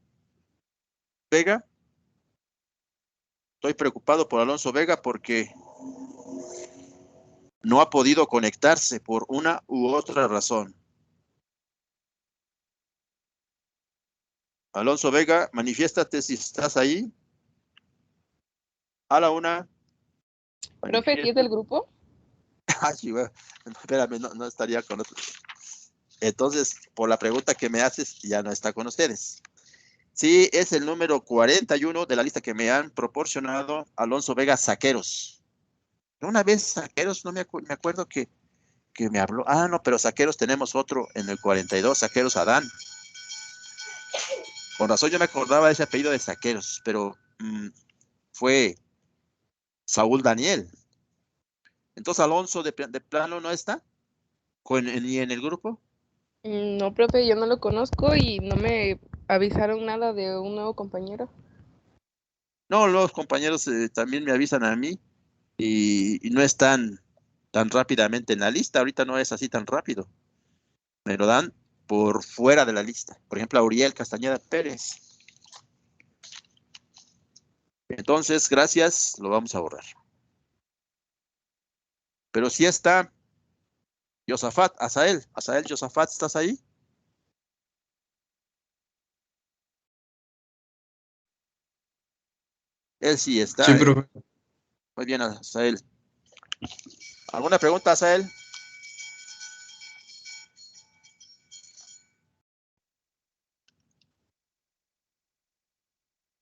Vega? Estoy preocupado por Alonso Vega porque no ha podido conectarse por una u otra razón. Alonso Vega, manifiéstate si estás ahí. A la una. Profe, ¿sí es del grupo? Ay, chihuahua. No, espérame, no estaría con otros. Entonces, por la pregunta que me haces, ya no está con ustedes. Sí, es el número 41 de la lista que me han proporcionado Alonso Vega Saqueros. Una vez Saqueros, no me acuerdo que me habló. Ah, no, pero Saqueros tenemos otro en el 42, Saqueros Adán. Con razón yo me acordaba de ese apellido de Saqueros, pero fue Saúl Daniel. Entonces Alonso de plano no está ni en el grupo. No, profe, yo no lo conozco y no me avisaron nada de un nuevo compañero. No, los compañeros también me avisan a mí y no están tan rápidamente en la lista. Ahorita no es así tan rápido. Me lo dan por fuera de la lista. Por ejemplo, a Uriel Castañeda Pérez. Entonces, gracias, lo vamos a borrar. Pero sí está Josafat, Asael, Josafat, ¿estás ahí? Él sí está. Sí, profe. Muy bien, Asael. ¿Alguna pregunta, Asael?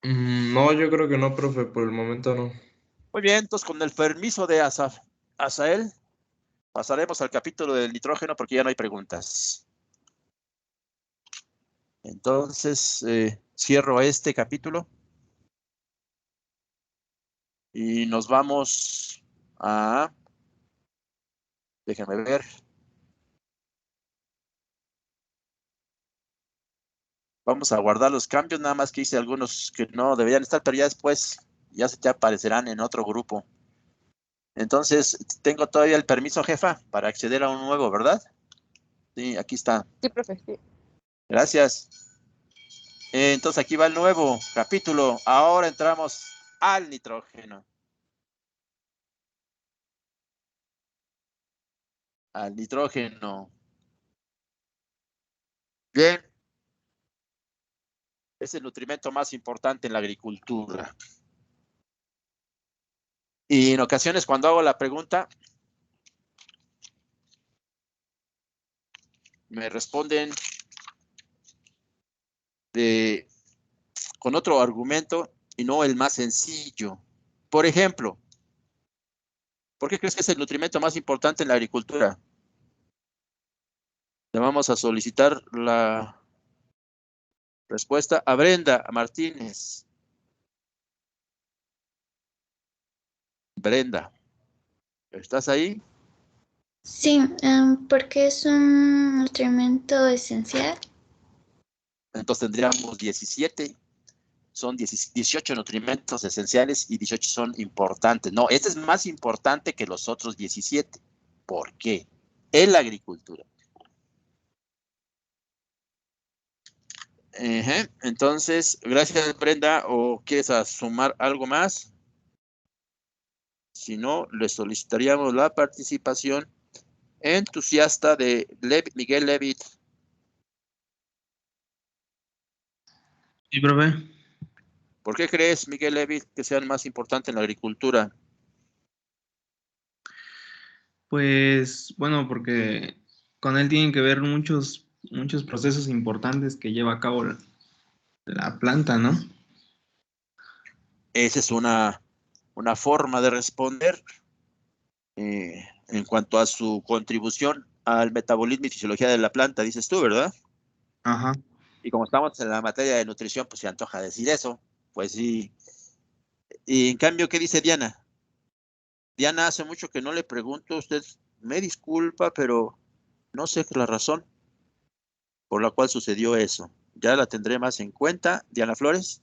No, yo creo que no, profe, por el momento no. Muy bien, entonces con el permiso de Asael, pasaremos al capítulo del nitrógeno porque ya no hay preguntas. Entonces, cierro este capítulo y nos vamos a... Déjenme ver. Vamos a guardar los cambios, nada más que hice algunos que no deberían estar, pero ya después ya aparecerán en otro grupo. Entonces, tengo todavía el permiso, jefa, para acceder a un nuevo, ¿verdad? Sí, aquí está. Sí, profe, sí. Gracias. Entonces, aquí va el nuevo capítulo. Ahora entramos al nitrógeno. Al nitrógeno. Bien. Es el nutrimento más importante en la agricultura. Y en ocasiones cuando hago la pregunta, me responden con otro argumento y no el más sencillo. Por ejemplo, ¿por qué crees que es el nutrimento más importante en la agricultura? Le vamos a solicitar la respuesta a Brenda Martínez. Brenda, ¿estás ahí? Sí, porque es un nutrimento esencial. Entonces tendríamos 17. Son 18 nutrimentos esenciales y 18 son importantes. No, este es más importante que los otros 17. ¿Por qué? En la agricultura. Entonces, gracias, Brenda. ¿O quieres sumar algo más? Si no, le solicitaríamos la participación entusiasta de Miguel Levitt. Sí, profe. ¿Por qué crees, Miguel Levitt, que sean más importantes en la agricultura? Pues bueno, porque con él tienen que ver muchos procesos importantes que lleva a cabo la planta, ¿no? Esa es una forma de responder en cuanto a su contribución al metabolismo y fisiología de la planta, dices tú, ¿verdad? Ajá. Y como estamos en la materia de nutrición, pues se antoja decir eso. Pues sí. Y en cambio, ¿qué dice Diana? Diana, hace mucho que no le pregunto a usted, me disculpa, pero no sé la razón por la cual sucedió eso. Ya la tendré más en cuenta. Diana Flores.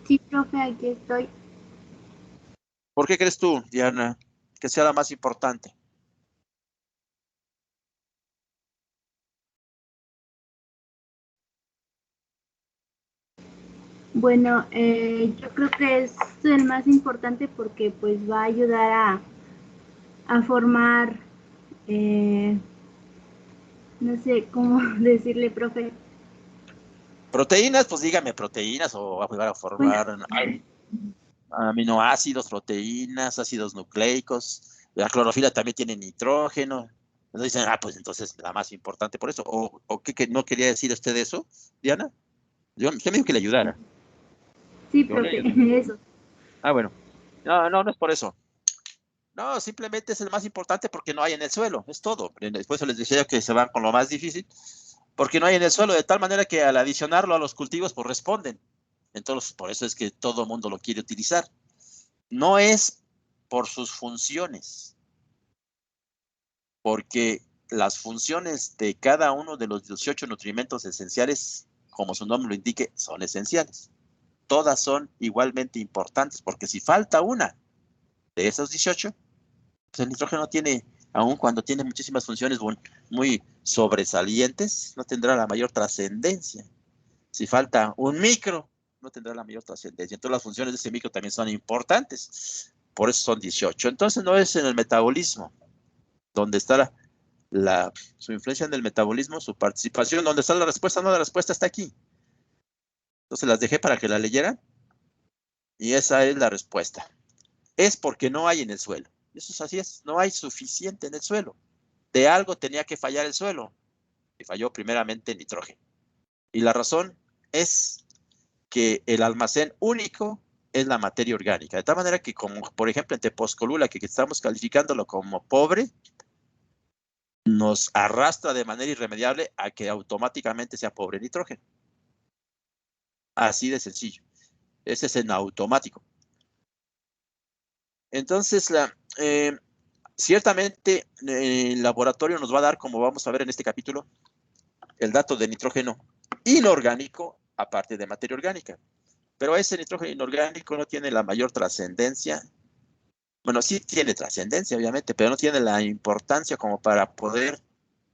Sí, profe, aquí estoy. ¿Por qué crees tú, Diana, que sea la más importante? Bueno, yo creo que es el más importante porque pues va a ayudar a formar, no sé cómo decirle, profe, Proteínas, pues dígame proteínas o va a jugar a formar aminoácidos, proteínas, ácidos nucleicos. La clorofila también tiene nitrógeno. Entonces dicen, pues entonces la más importante por eso. ¿O qué no quería decir usted eso, Diana? Usted me dijo que le ayudara. Sí, Yo le profe, ayudo. eso. Bueno. No es por eso. No, simplemente es el más importante porque no hay en el suelo, es todo. Después les decía que se van con lo más difícil, porque no hay en el suelo, de tal manera que al adicionarlo a los cultivos, pues responden. Entonces, por eso es que todo el mundo lo quiere utilizar. No es por sus funciones, porque las funciones de cada uno de los 18 nutrimentos esenciales, como su nombre lo indique, son esenciales. Todas son igualmente importantes, porque si falta una de esos 18, pues el nitrógeno tiene, aun cuando tiene muchísimas funciones muy sobresalientes, no tendrá la mayor trascendencia. Si falta un micro, no tendrá la mayor trascendencia. Entonces las funciones de ese micro también son importantes. Por eso son 18. Entonces no es en el metabolismo donde está su influencia en el metabolismo, su participación, donde está la respuesta. No, la respuesta está aquí. Entonces las dejé para que la leyeran. Y esa es la respuesta. Es porque no hay en el suelo. Eso es así, no hay suficiente en el suelo. De algo tenía que fallar el suelo. Y falló primeramente el nitrógeno. Y la razón es que el almacén único es la materia orgánica. De tal manera que, como por ejemplo en Tepozcolula, que estamos calificándolo como pobre, nos arrastra de manera irremediable a que automáticamente sea pobre en nitrógeno. Así de sencillo. Ese es en automático. Entonces, ciertamente el laboratorio nos va a dar, como vamos a ver en este capítulo, el dato de nitrógeno inorgánico aparte de materia orgánica. Pero ese nitrógeno inorgánico no tiene la mayor trascendencia. Bueno, sí tiene trascendencia, obviamente, pero no tiene la importancia como para poder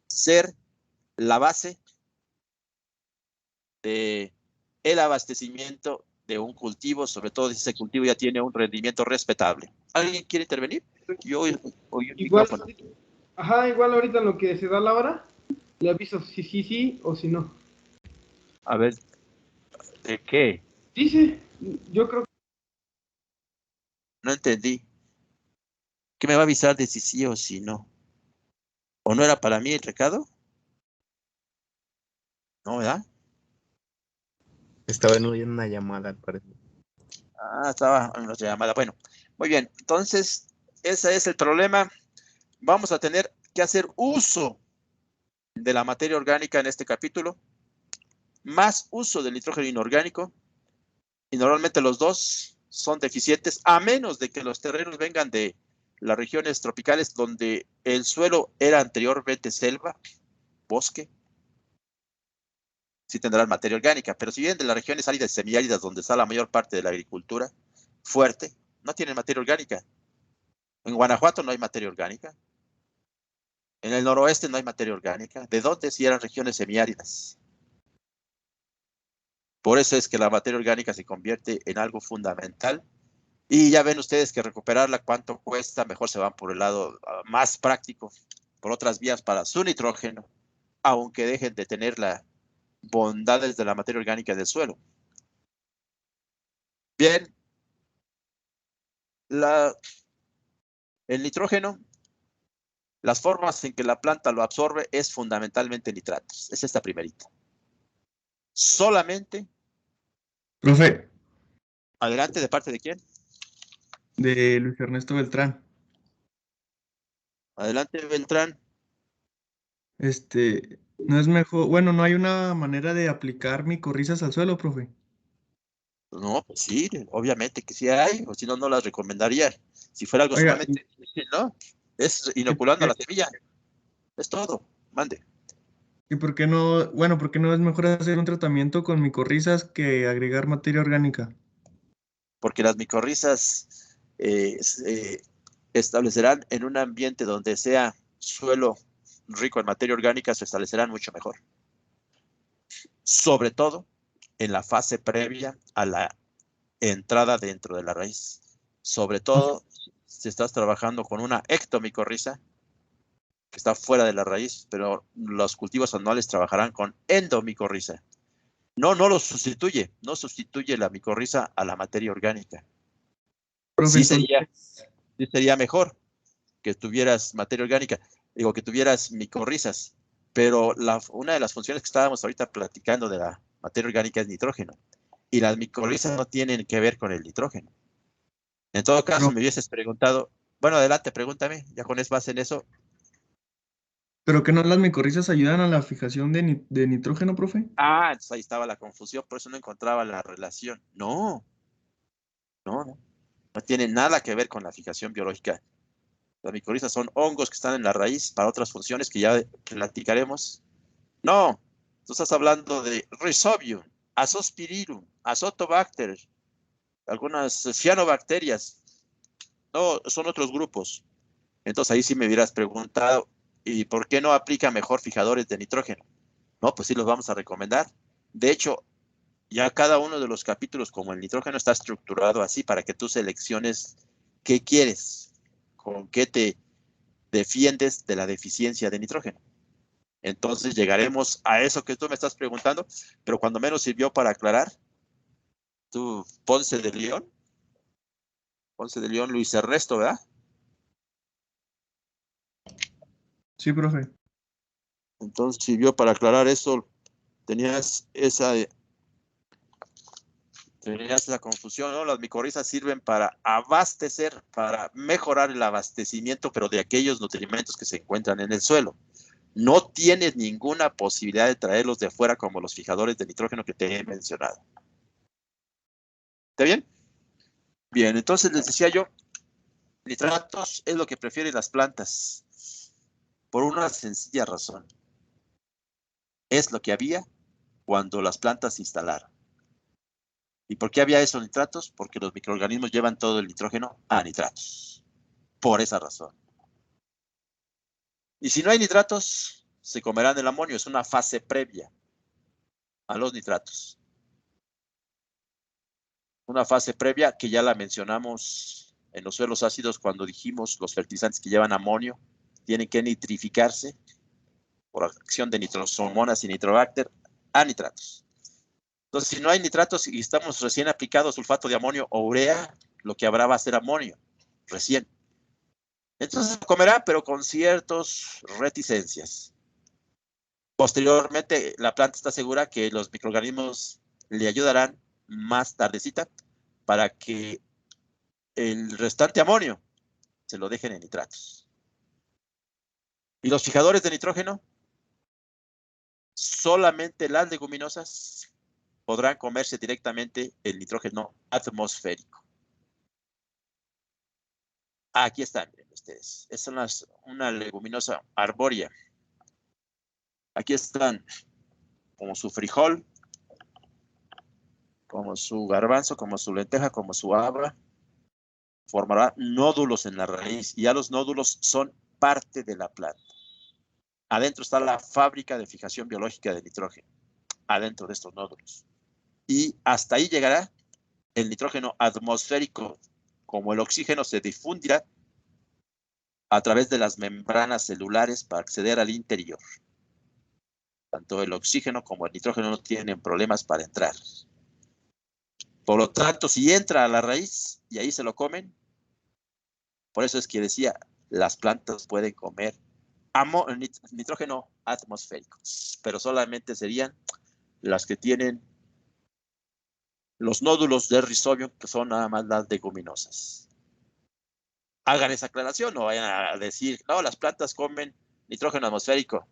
ser la base de el abastecimiento de un cultivo, sobre todo si ese cultivo ya tiene un rendimiento respetable. ¿Alguien quiere intervenir? Yo oí un micrófono. Igual ahorita en lo que se da la hora, le aviso si sí o si no. A ver, ¿de qué? Dice, yo creo que... No entendí. ¿Qué me va a avisar de si sí o si no? ¿O no era para mí el recado? No, ¿verdad? Estaba en una llamada, al parecer. Estaba en otra llamada. Bueno, muy bien. Entonces, ese es el problema. Vamos a tener que hacer uso de la materia orgánica en este capítulo, más uso del nitrógeno inorgánico, y normalmente los dos son deficientes, a menos de que los terrenos vengan de las regiones tropicales donde el suelo era anteriormente selva, bosque, sí tendrán materia orgánica, pero si vienen de las regiones áridas y semiáridas donde está la mayor parte de la agricultura fuerte, no tienen materia orgánica. En Guanajuato no hay materia orgánica. En el noroeste no hay materia orgánica. ¿De dónde? Si eran regiones semiáridas. Por eso es que la materia orgánica se convierte en algo fundamental. Y ya ven ustedes que recuperarla, cuánto cuesta, mejor se van por el lado más práctico, por otras vías para su nitrógeno, aunque dejen de tener las bondades de la materia orgánica del suelo. Bien, el nitrógeno, las formas en que la planta lo absorbe es fundamentalmente nitratos. Es esta primerita. Solamente. Profe. Adelante, ¿de parte de quién? De Luis Ernesto Beltrán. Adelante, Beltrán. No es mejor, bueno, no hay una manera de aplicar micorrizas al suelo, profe. No, pues sí, obviamente que sí hay, o si no, no las recomendaría. Si fuera algo sumamente difícil, ¿no? Es inoculando a la semilla. Es todo. Mande. ¿Y por qué no, por qué no es mejor hacer un tratamiento con micorrizas que agregar materia orgánica? Porque las micorrizas establecerán en un ambiente donde sea suelo rico en materia orgánica, se establecerán mucho mejor. Sobre todo en la fase previa a la entrada dentro de la raíz. Sobre todo si estás trabajando con una ectomicorriza que está fuera de la raíz, pero los cultivos anuales trabajarán con endomicorriza. No lo sustituye. No sustituye la micorriza a la materia orgánica. Profe, Sí sería mejor que tuvieras materia orgánica, digo, que tuvieras micorrizas, pero una de las funciones que estábamos ahorita platicando de la materia orgánica es nitrógeno, y las micorrizas no tienen que ver con el nitrógeno. En todo caso, me hubieses preguntado, bueno, adelante, pregúntame, ya con eso vas en eso. ¿Pero que no las micorrizas ayudan a la fijación de nitrógeno, profe? Entonces ahí estaba la confusión, por eso no encontraba la relación. No tiene nada que ver con la fijación biológica. Las micorrizas son hongos que están en la raíz para otras funciones que ya platicaremos. No, tú estás hablando de Rhizobium, Azospirillum, Azotobacter, algunas cianobacterias. No, son otros grupos. Entonces ahí sí me hubieras preguntado, ¿y por qué no aplica mejor fijadores de nitrógeno? No, pues sí los vamos a recomendar. De hecho, ya cada uno de los capítulos, como el nitrógeno, está estructurado así para que tú selecciones qué quieres, con qué te defiendes de la deficiencia de nitrógeno. Entonces llegaremos a eso que tú me estás preguntando, pero cuando menos sirvió para aclarar, tú, Ponce de León, Luis Ernesto, ¿verdad? Sí, profe. Entonces sirvió para aclarar eso, tenías esa confusión, ¿no? Las micorrizas sirven para abastecer, para mejorar el abastecimiento, pero de aquellos nutrimentos que se encuentran en el suelo. No tienes ninguna posibilidad de traerlos de afuera como los fijadores de nitrógeno que te he mencionado. ¿Está bien? Bien, entonces les decía yo, nitratos es lo que prefieren las plantas por una sencilla razón. Es lo que había cuando las plantas se instalaron. ¿Y por qué había esos nitratos? Porque los microorganismos llevan todo el nitrógeno a nitratos. Por esa razón. Y si no hay nitratos, se comerán el amonio. Es una fase previa a los nitratos. Una fase previa que ya la mencionamos en los suelos ácidos cuando dijimos los fertilizantes que llevan amonio tienen que nitrificarse por acción de nitrosomonas y nitrobacter a nitratos. Entonces, si no hay nitratos y estamos recién aplicados sulfato de amonio o urea, lo que habrá va a ser amonio, recién. Entonces se comerá, pero con ciertas reticencias. Posteriormente, la planta está segura que los microorganismos le ayudarán más tardecita para que el restante amonio se lo dejen en nitratos. ¿Y los fijadores de nitrógeno? Solamente las leguminosas podrán comerse directamente el nitrógeno atmosférico. Aquí están, miren ustedes. Es una leguminosa arbórea. Aquí están como su frijol, como su garbanzo, como su lenteja, como su habra. Formará nódulos en la raíz y ya los nódulos son parte de la planta. Adentro está la fábrica de fijación biológica de nitrógeno, adentro de estos nódulos. Y hasta ahí llegará el nitrógeno atmosférico, como el oxígeno se difundirá a través de las membranas celulares para acceder al interior. Tanto el oxígeno como el nitrógeno no tienen problemas para entrar. Por lo tanto, si entra a la raíz y ahí se lo comen, por eso es que decía, las plantas pueden comer nitrógeno atmosférico, pero solamente serían las que tienen los nódulos de Rhizobium, que son nada más las leguminosas. Hagan esa aclaración, no vayan a decir, no, las plantas comen nitrógeno atmosférico.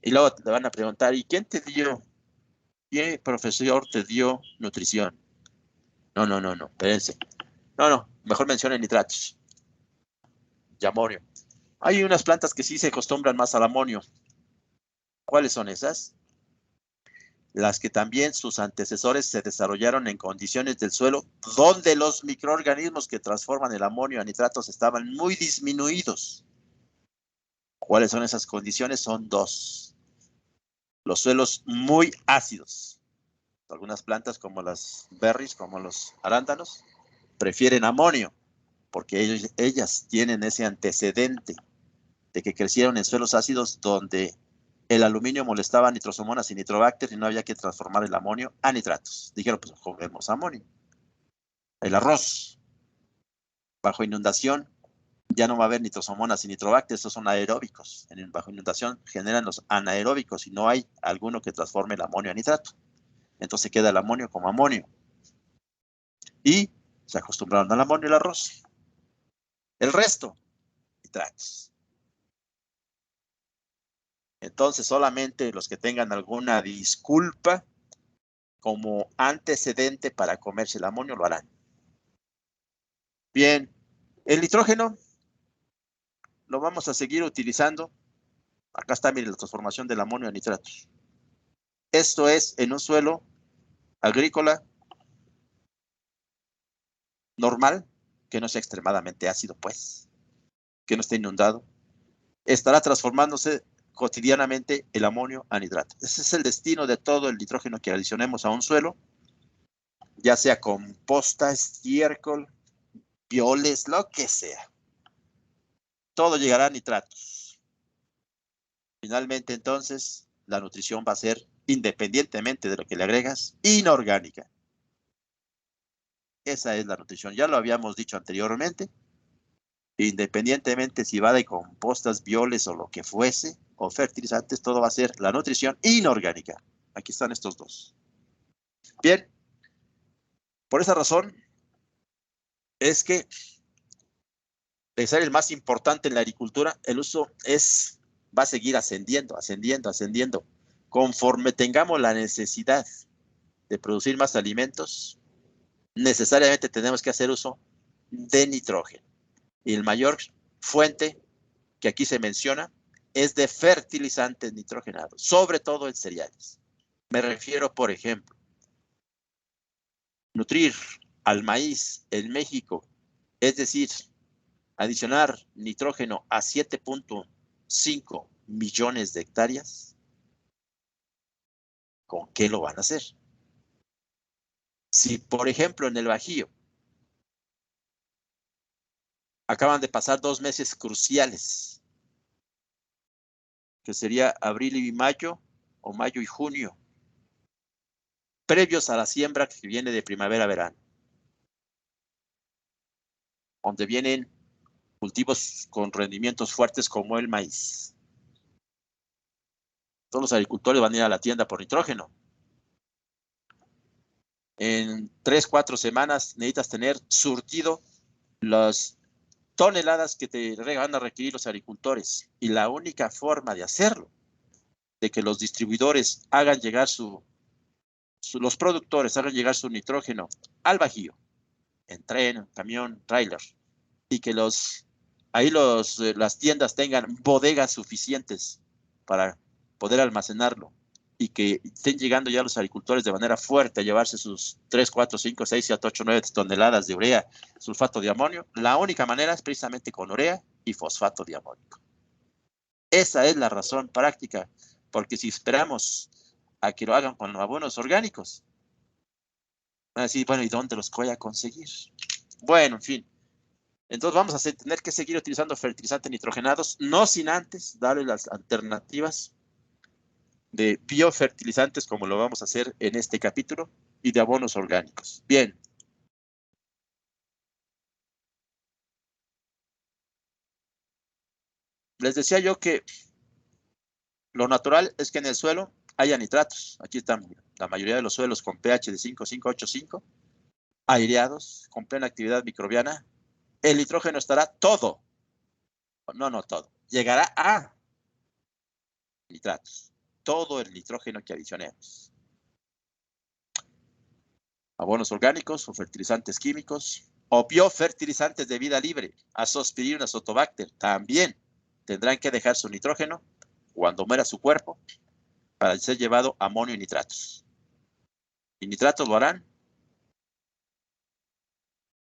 Y luego te van a preguntar, ¿y quién te dio? ¿Qué profesor te dio nutrición? No, espérense. No, mejor mencionen nitratos y amonio. Hay unas plantas que sí se acostumbran más al amonio. ¿Cuáles son esas? Las que también sus antecesores se desarrollaron en condiciones del suelo donde los microorganismos que transforman el amonio a nitratos estaban muy disminuidos. ¿Cuáles son esas condiciones? Son dos. Los suelos muy ácidos. Algunas plantas como las berries, como los arándanos, prefieren amonio porque ellas tienen ese antecedente de que crecieron en suelos ácidos donde el aluminio molestaba a nitrosomonas y nitrobacter y no había que transformar el amonio a nitratos. Dijeron, pues comemos amonio. El arroz, bajo inundación, ya no va a haber nitrosomonas y nitrobacter, estos son aeróbicos. Bajo inundación generan los anaeróbicos y no hay alguno que transforme el amonio a nitrato. Entonces queda el amonio como amonio. Y se acostumbraron al amonio y el arroz. El resto, nitratos. Entonces solamente los que tengan alguna disculpa como antecedente para comerse el amonio lo harán. Bien, el nitrógeno lo vamos a seguir utilizando. Acá está, miren, la transformación del amonio a nitratos. Esto es en un suelo agrícola normal, que no sea extremadamente ácido, pues, que no esté inundado. Estará transformándose cotidianamente el amonio a nitrato. Ese es el destino de todo el nitrógeno que adicionemos a un suelo, ya sea composta, estiércol, pioles, lo que sea. Todo llegará a nitratos. Finalmente, entonces, la nutrición va a ser, independientemente de lo que le agregas, inorgánica. Esa es la nutrición. Ya lo habíamos dicho anteriormente. Independientemente si va de compostas, bioles o lo que fuese, o fertilizantes, todo va a ser la nutrición inorgánica. Aquí están estos dos. Bien. Por esa razón es que de ser el más importante en la agricultura, el uso va a seguir ascendiendo. Conforme tengamos la necesidad de producir más alimentos, necesariamente tenemos que hacer uso de nitrógeno. Y el mayor fuente que aquí se menciona es de fertilizantes nitrogenados, sobre todo en cereales. Me refiero, por ejemplo, nutrir al maíz en México, es decir, adicionar nitrógeno a 7.5 millones de hectáreas. ¿Con qué lo van a hacer? Si, por ejemplo, en el Bajío acaban de pasar 2 meses cruciales, que sería abril y mayo, o mayo y junio, previos a la siembra que viene de primavera-verano, donde vienen cultivos con rendimientos fuertes como el maíz. Todos los agricultores van a ir a la tienda por nitrógeno. En 3-4 semanas necesitas tener surtido las toneladas que te van a requerir los agricultores. Y la única forma de hacerlo, de que los distribuidores hagan llegar los productores hagan llegar su nitrógeno al Bajío, en tren, camión, tráiler, y que las tiendas tengan bodegas suficientes para poder almacenarlo, y que estén llegando ya los agricultores de manera fuerte a llevarse sus 3, 4, 5, 6, 7, 8, 9 toneladas de urea, sulfato de amonio. La única manera es precisamente con urea y fosfato de amonio. Esa es la razón práctica, porque si esperamos a que lo hagan con abonos orgánicos, van a decir, bueno, ¿y dónde los voy a conseguir? Bueno, en fin. Entonces vamos a tener que seguir utilizando fertilizantes nitrogenados, no sin antes darle las alternativas de biofertilizantes, como lo vamos a hacer en este capítulo, y de abonos orgánicos. Bien. Les decía yo que lo natural es que en el suelo haya nitratos. Aquí están la mayoría de los suelos con pH de 5, 5, 8, 5, aireados, con plena actividad microbiana. El nitrógeno estará todo. No todo. Llegará a nitratos. Todo el nitrógeno que adicionemos. Abonos orgánicos o fertilizantes químicos o biofertilizantes de vida libre, azospirina, azotobacter, también tendrán que dejar su nitrógeno cuando muera su cuerpo para ser llevado a amonio y nitratos. Y nitratos lo harán.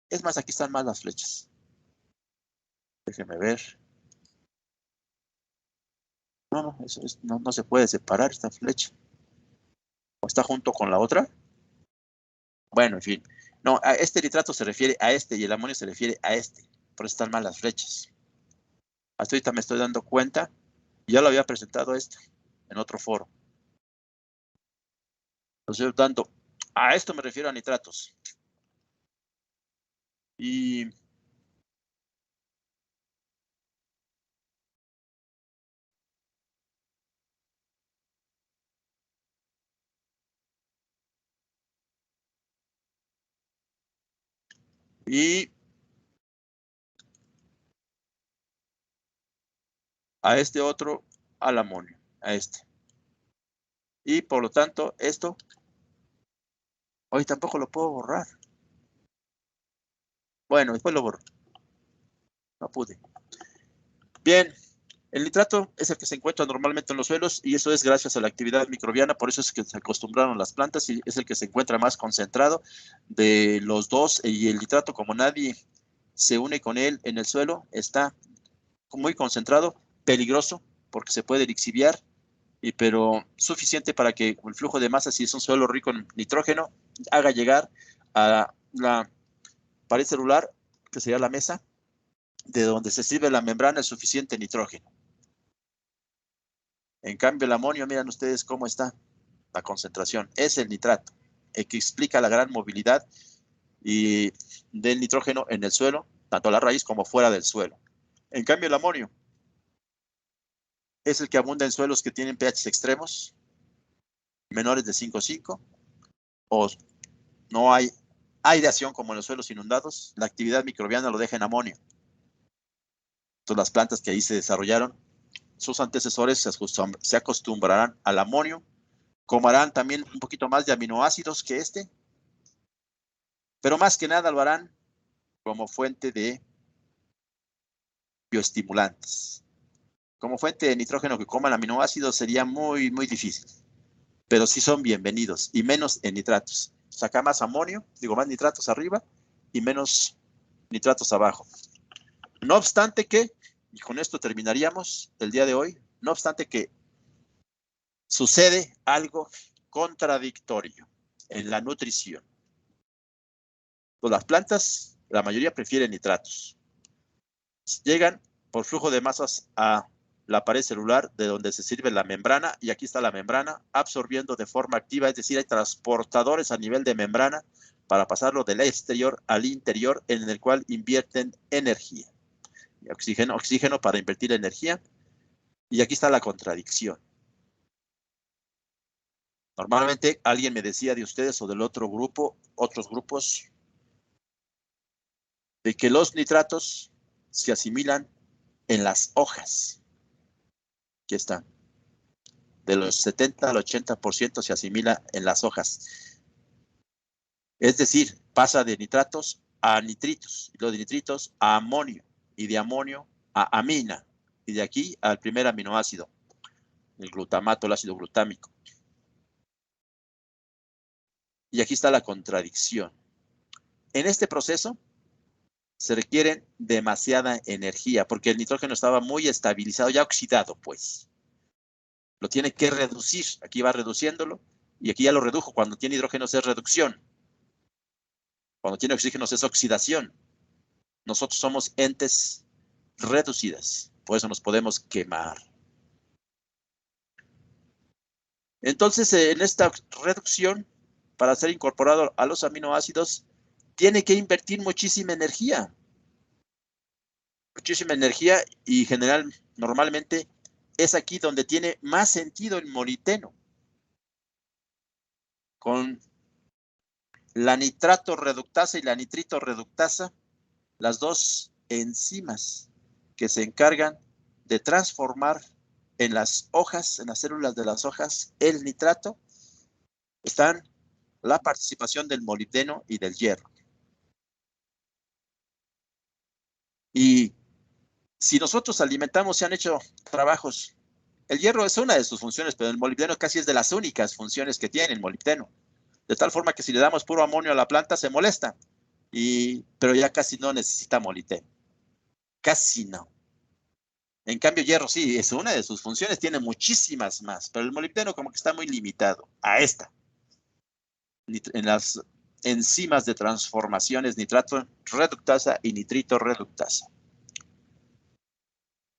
Es más, aquí están más las flechas. Déjenme ver. No se puede separar esta flecha. ¿O está junto con la otra? Bueno, en fin. No, a este nitrato se refiere a este y el amonio se refiere a este. Por eso están mal las flechas. Hasta ahorita me estoy dando cuenta. Ya lo había presentado esto. en otro foro. Entonces, tanto, a esto me refiero a nitratos. Y a este otro, al amonio, a este. Y por lo tanto, esto, hoy tampoco lo puedo borrar. Bueno, después lo borro. No pude. Bien, el nitrato es el que se encuentra normalmente en los suelos y eso es gracias a la actividad microbiana, por eso es que se acostumbraron las plantas y es el que se encuentra más concentrado de los dos, y el nitrato, como nadie se une con él en el suelo, está muy concentrado, peligroso porque se puede lixiviar, pero suficiente para que el flujo de masa, si es un suelo rico en nitrógeno, haga llegar a la pared celular, que sería la mesa, de donde se sirve la membrana, el suficiente nitrógeno. En cambio, el amonio, miren ustedes cómo está la concentración. Es el nitrato, el que explica la gran movilidad y del nitrógeno en el suelo, tanto a la raíz como fuera del suelo. En cambio, el amonio es el que abunda en suelos que tienen pH extremos, menores de 5,5, o no hay aireación como en los suelos inundados. La actividad microbiana lo deja en amonio. Entonces, las plantas que ahí se desarrollaron, sus antecesores se acostumbrarán al amonio, comerán también un poquito más de aminoácidos que este, pero más que nada lo harán como fuente de bioestimulantes. Como fuente de nitrógeno que coman aminoácidos sería muy, muy difícil, pero sí son bienvenidos, y menos en nitratos. Saca más amonio, más nitratos arriba y menos nitratos abajo. No obstante que, y con esto terminaríamos el día de hoy, no obstante que sucede algo contradictorio en la nutrición. Pues las plantas, la mayoría prefieren nitratos. Llegan por flujo de masas a la pared celular de donde se sirve la membrana, y aquí está la membrana absorbiendo de forma activa, es decir, hay transportadores a nivel de membrana para pasarlo del exterior al interior, en el cual invierten energía. Oxígeno para invertir energía, y aquí está la contradicción. Normalmente alguien me decía de ustedes o del otro grupo, otros grupos, de que los nitratos se asimilan en las hojas. Aquí está. De los 70 al 80% se asimila en las hojas. Es decir, pasa de nitratos a nitritos, y luego de nitritos a amonio, y de amonio a amina, y de aquí al primer aminoácido, el glutamato, el ácido glutámico. Y aquí está la contradicción. En este proceso se requiere demasiada energía, porque el nitrógeno estaba muy estabilizado, ya oxidado, pues. Lo tiene que reducir. Aquí va reduciéndolo, y aquí ya lo redujo. Cuando tiene hidrógenos es reducción. Cuando tiene oxígenos es oxidación. Nosotros somos entes reducidas, por eso nos podemos quemar. Entonces, en esta reducción, para ser incorporado a los aminoácidos, tiene que invertir muchísima energía. Muchísima energía, y normalmente es aquí donde tiene más sentido el molibdeno. Con la nitrato reductasa y la nitrito reductasa, las dos enzimas que se encargan de transformar en las hojas, en las células de las hojas, el nitrato, están la participación del molibdeno y del hierro. Y si nosotros alimentamos, se han hecho trabajos, el hierro es una de sus funciones, pero el molibdeno casi es de las únicas funciones que tiene el molibdeno. De tal forma que si le damos puro amonio a la planta, se molesta. Pero ya casi no necesita molibdeno. Casi no. En cambio, hierro sí, es una de sus funciones, tiene muchísimas más, pero el molibdeno como que está muy limitado a esta. En las enzimas de transformaciones nitrato reductasa y nitrito reductasa.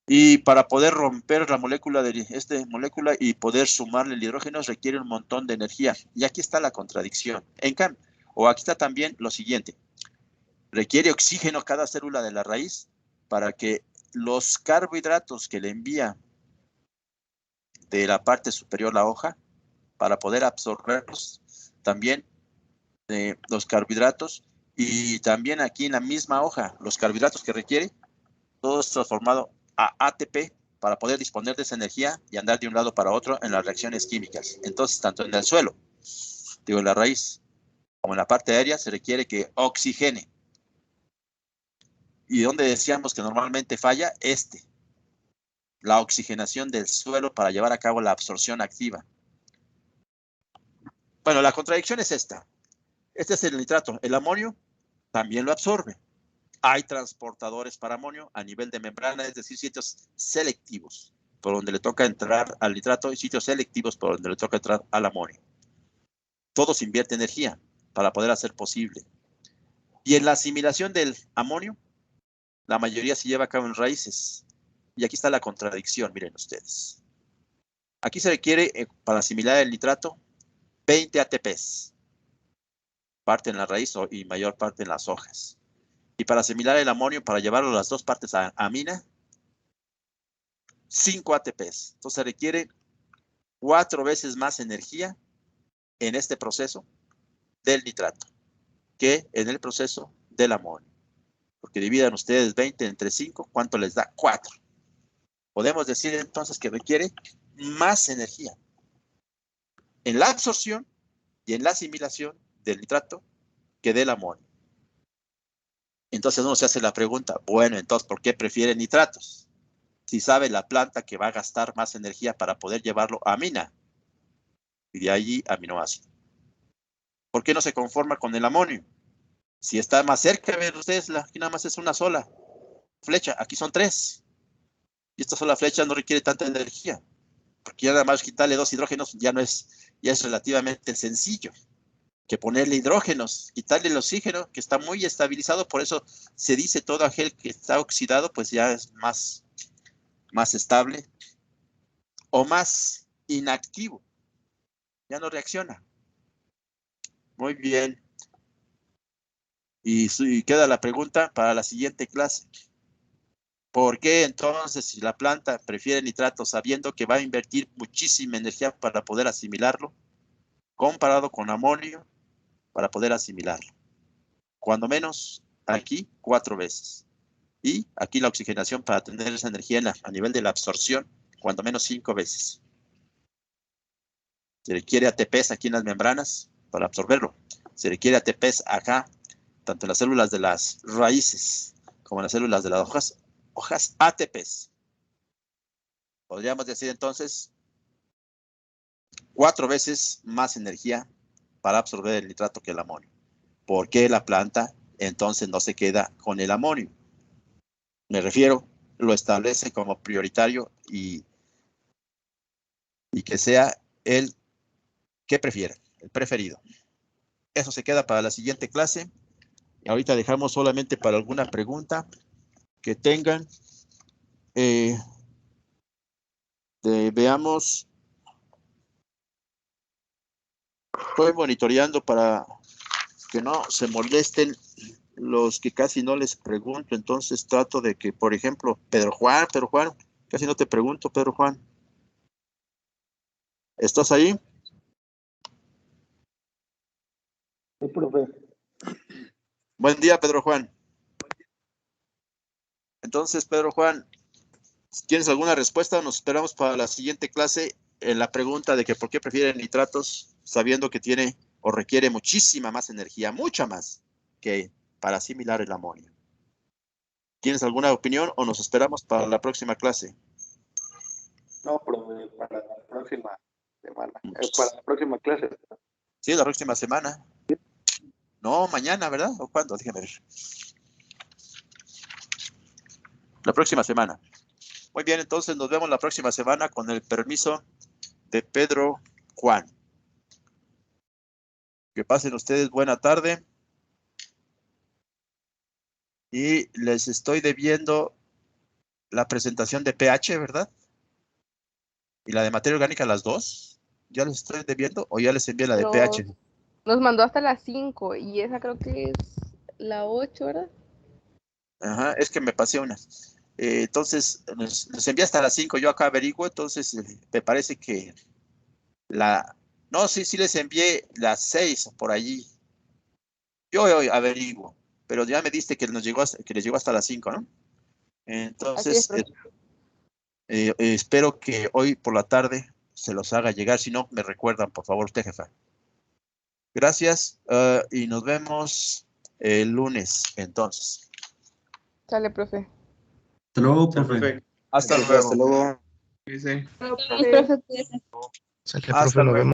Y para poder romper la molécula de esta molécula y poder sumarle el hidrógeno requiere un montón de energía. Y aquí está la contradicción. En cambio, o aquí está también lo siguiente. Requiere oxígeno cada célula de la raíz para que los carbohidratos que le envía de la parte superior la hoja, para poder absorberlos, también los carbohidratos, y también aquí en la misma hoja, los carbohidratos que requiere, todo es transformado a ATP para poder disponer de esa energía y andar de un lado para otro en las reacciones químicas. Entonces, tanto en el suelo, digo, en la raíz, como en la parte aérea, se requiere que oxigene. ¿Y dónde decíamos que normalmente falla? La oxigenación del suelo para llevar a cabo la absorción activa. Bueno, la contradicción es esta. Este es el nitrato. El amonio también lo absorbe. Hay transportadores para amonio a nivel de membrana, es decir, sitios selectivos por donde le toca entrar al nitrato y sitios selectivos por donde le toca entrar al amonio. Todo se invierte energía para poder hacer posible. Y en la asimilación del amonio, la mayoría se lleva a cabo en raíces. Y aquí está la contradicción, miren ustedes. Aquí se requiere, para asimilar el nitrato, 20 ATPs. Parte en la raíz y mayor parte en las hojas. Y para asimilar el amonio, para llevarlo a las dos partes a amina, 5 ATPs. Entonces se requiere 4 veces más energía en este proceso del nitrato que en el proceso del amonio. Porque dividan ustedes 20 entre 5, ¿cuánto les da? 4. Podemos decir entonces que requiere más energía en la absorción y en la asimilación del nitrato que del amonio. Entonces uno se hace la pregunta, bueno, entonces, ¿por qué prefiere nitratos? Si sabe la planta que va a gastar más energía para poder llevarlo a amina y de allí aminoácido. ¿Por qué no se conforma con el amonio? Si está más cerca, ven ustedes, aquí nada más es una sola flecha, aquí son 3. Y esta sola flecha no requiere tanta energía, porque ya nada más quitarle 2 hidrógenos ya es relativamente sencillo que ponerle hidrógenos, quitarle el oxígeno, que está muy estabilizado, por eso se dice todo aquel que está oxidado, pues ya es más estable o más inactivo, ya no reacciona. Muy bien. Y queda la pregunta para la siguiente clase. ¿Por qué entonces si la planta prefiere nitrato sabiendo que va a invertir muchísima energía para poder asimilarlo, comparado con amonio para poder asimilarlo? Cuando menos aquí 4 veces. Y aquí la oxigenación para tener esa energía a nivel de la absorción, cuando menos 5 veces. Se requiere ATPs aquí en las membranas para absorberlo. Se requiere ATPs acá, tanto en las células de las raíces como en las células de las hojas ATPs. Podríamos decir entonces 4 veces más energía para absorber el nitrato que el amonio. ¿Por qué la planta entonces no se queda con el amonio? Me refiero, lo establece como prioritario y que sea el que prefiera, el preferido. Eso se queda para la siguiente clase. Y ahorita dejamos solamente para alguna pregunta que tengan. Veamos. Estoy monitoreando para que no se molesten los que casi no les pregunto. Entonces trato de que, por ejemplo, Pedro Juan, casi no te pregunto, Pedro Juan. ¿Estás ahí? Sí, profe. Buen día, Pedro Juan. Entonces, Pedro Juan, ¿tienes alguna respuesta? Nos esperamos para la siguiente clase en la pregunta de que por qué prefieren nitratos sabiendo que tiene o requiere muchísima más energía, mucha más que para asimilar el amonio. ¿Tienes alguna opinión o nos esperamos para la próxima clase? No, profe, para la próxima semana. Para la próxima clase. Sí, la próxima semana. No, mañana, ¿verdad? ¿O cuándo? Déjame ver. La próxima semana. Muy bien, entonces nos vemos la próxima semana con el permiso de Pedro Juan. Que pasen ustedes buena tarde. Y les estoy debiendo la presentación de pH, ¿verdad? Y la de materia orgánica, las dos. ¿Ya les estoy debiendo o ya les envié la de pH? Nos mandó hasta las 5 y esa creo que es la 8, ¿verdad? Ajá, es que me pasé una. Entonces, nos envía hasta las 5. Yo acá averiguo, entonces me parece que no, sí les envié las 6 por allí. Yo averiguo, pero ya me diste que les llegó hasta las 5, ¿no? Entonces, espero que hoy por la tarde se los haga llegar. Si no, me recuerdan, por favor, usted, jefa. Gracias y nos vemos el lunes, entonces. Sale, profe. Hasta luego, profe. Hasta luego. Hasta luego. Sí, sí. Profe, cuídese. Sale, Hasta profe, nos luego. vemos.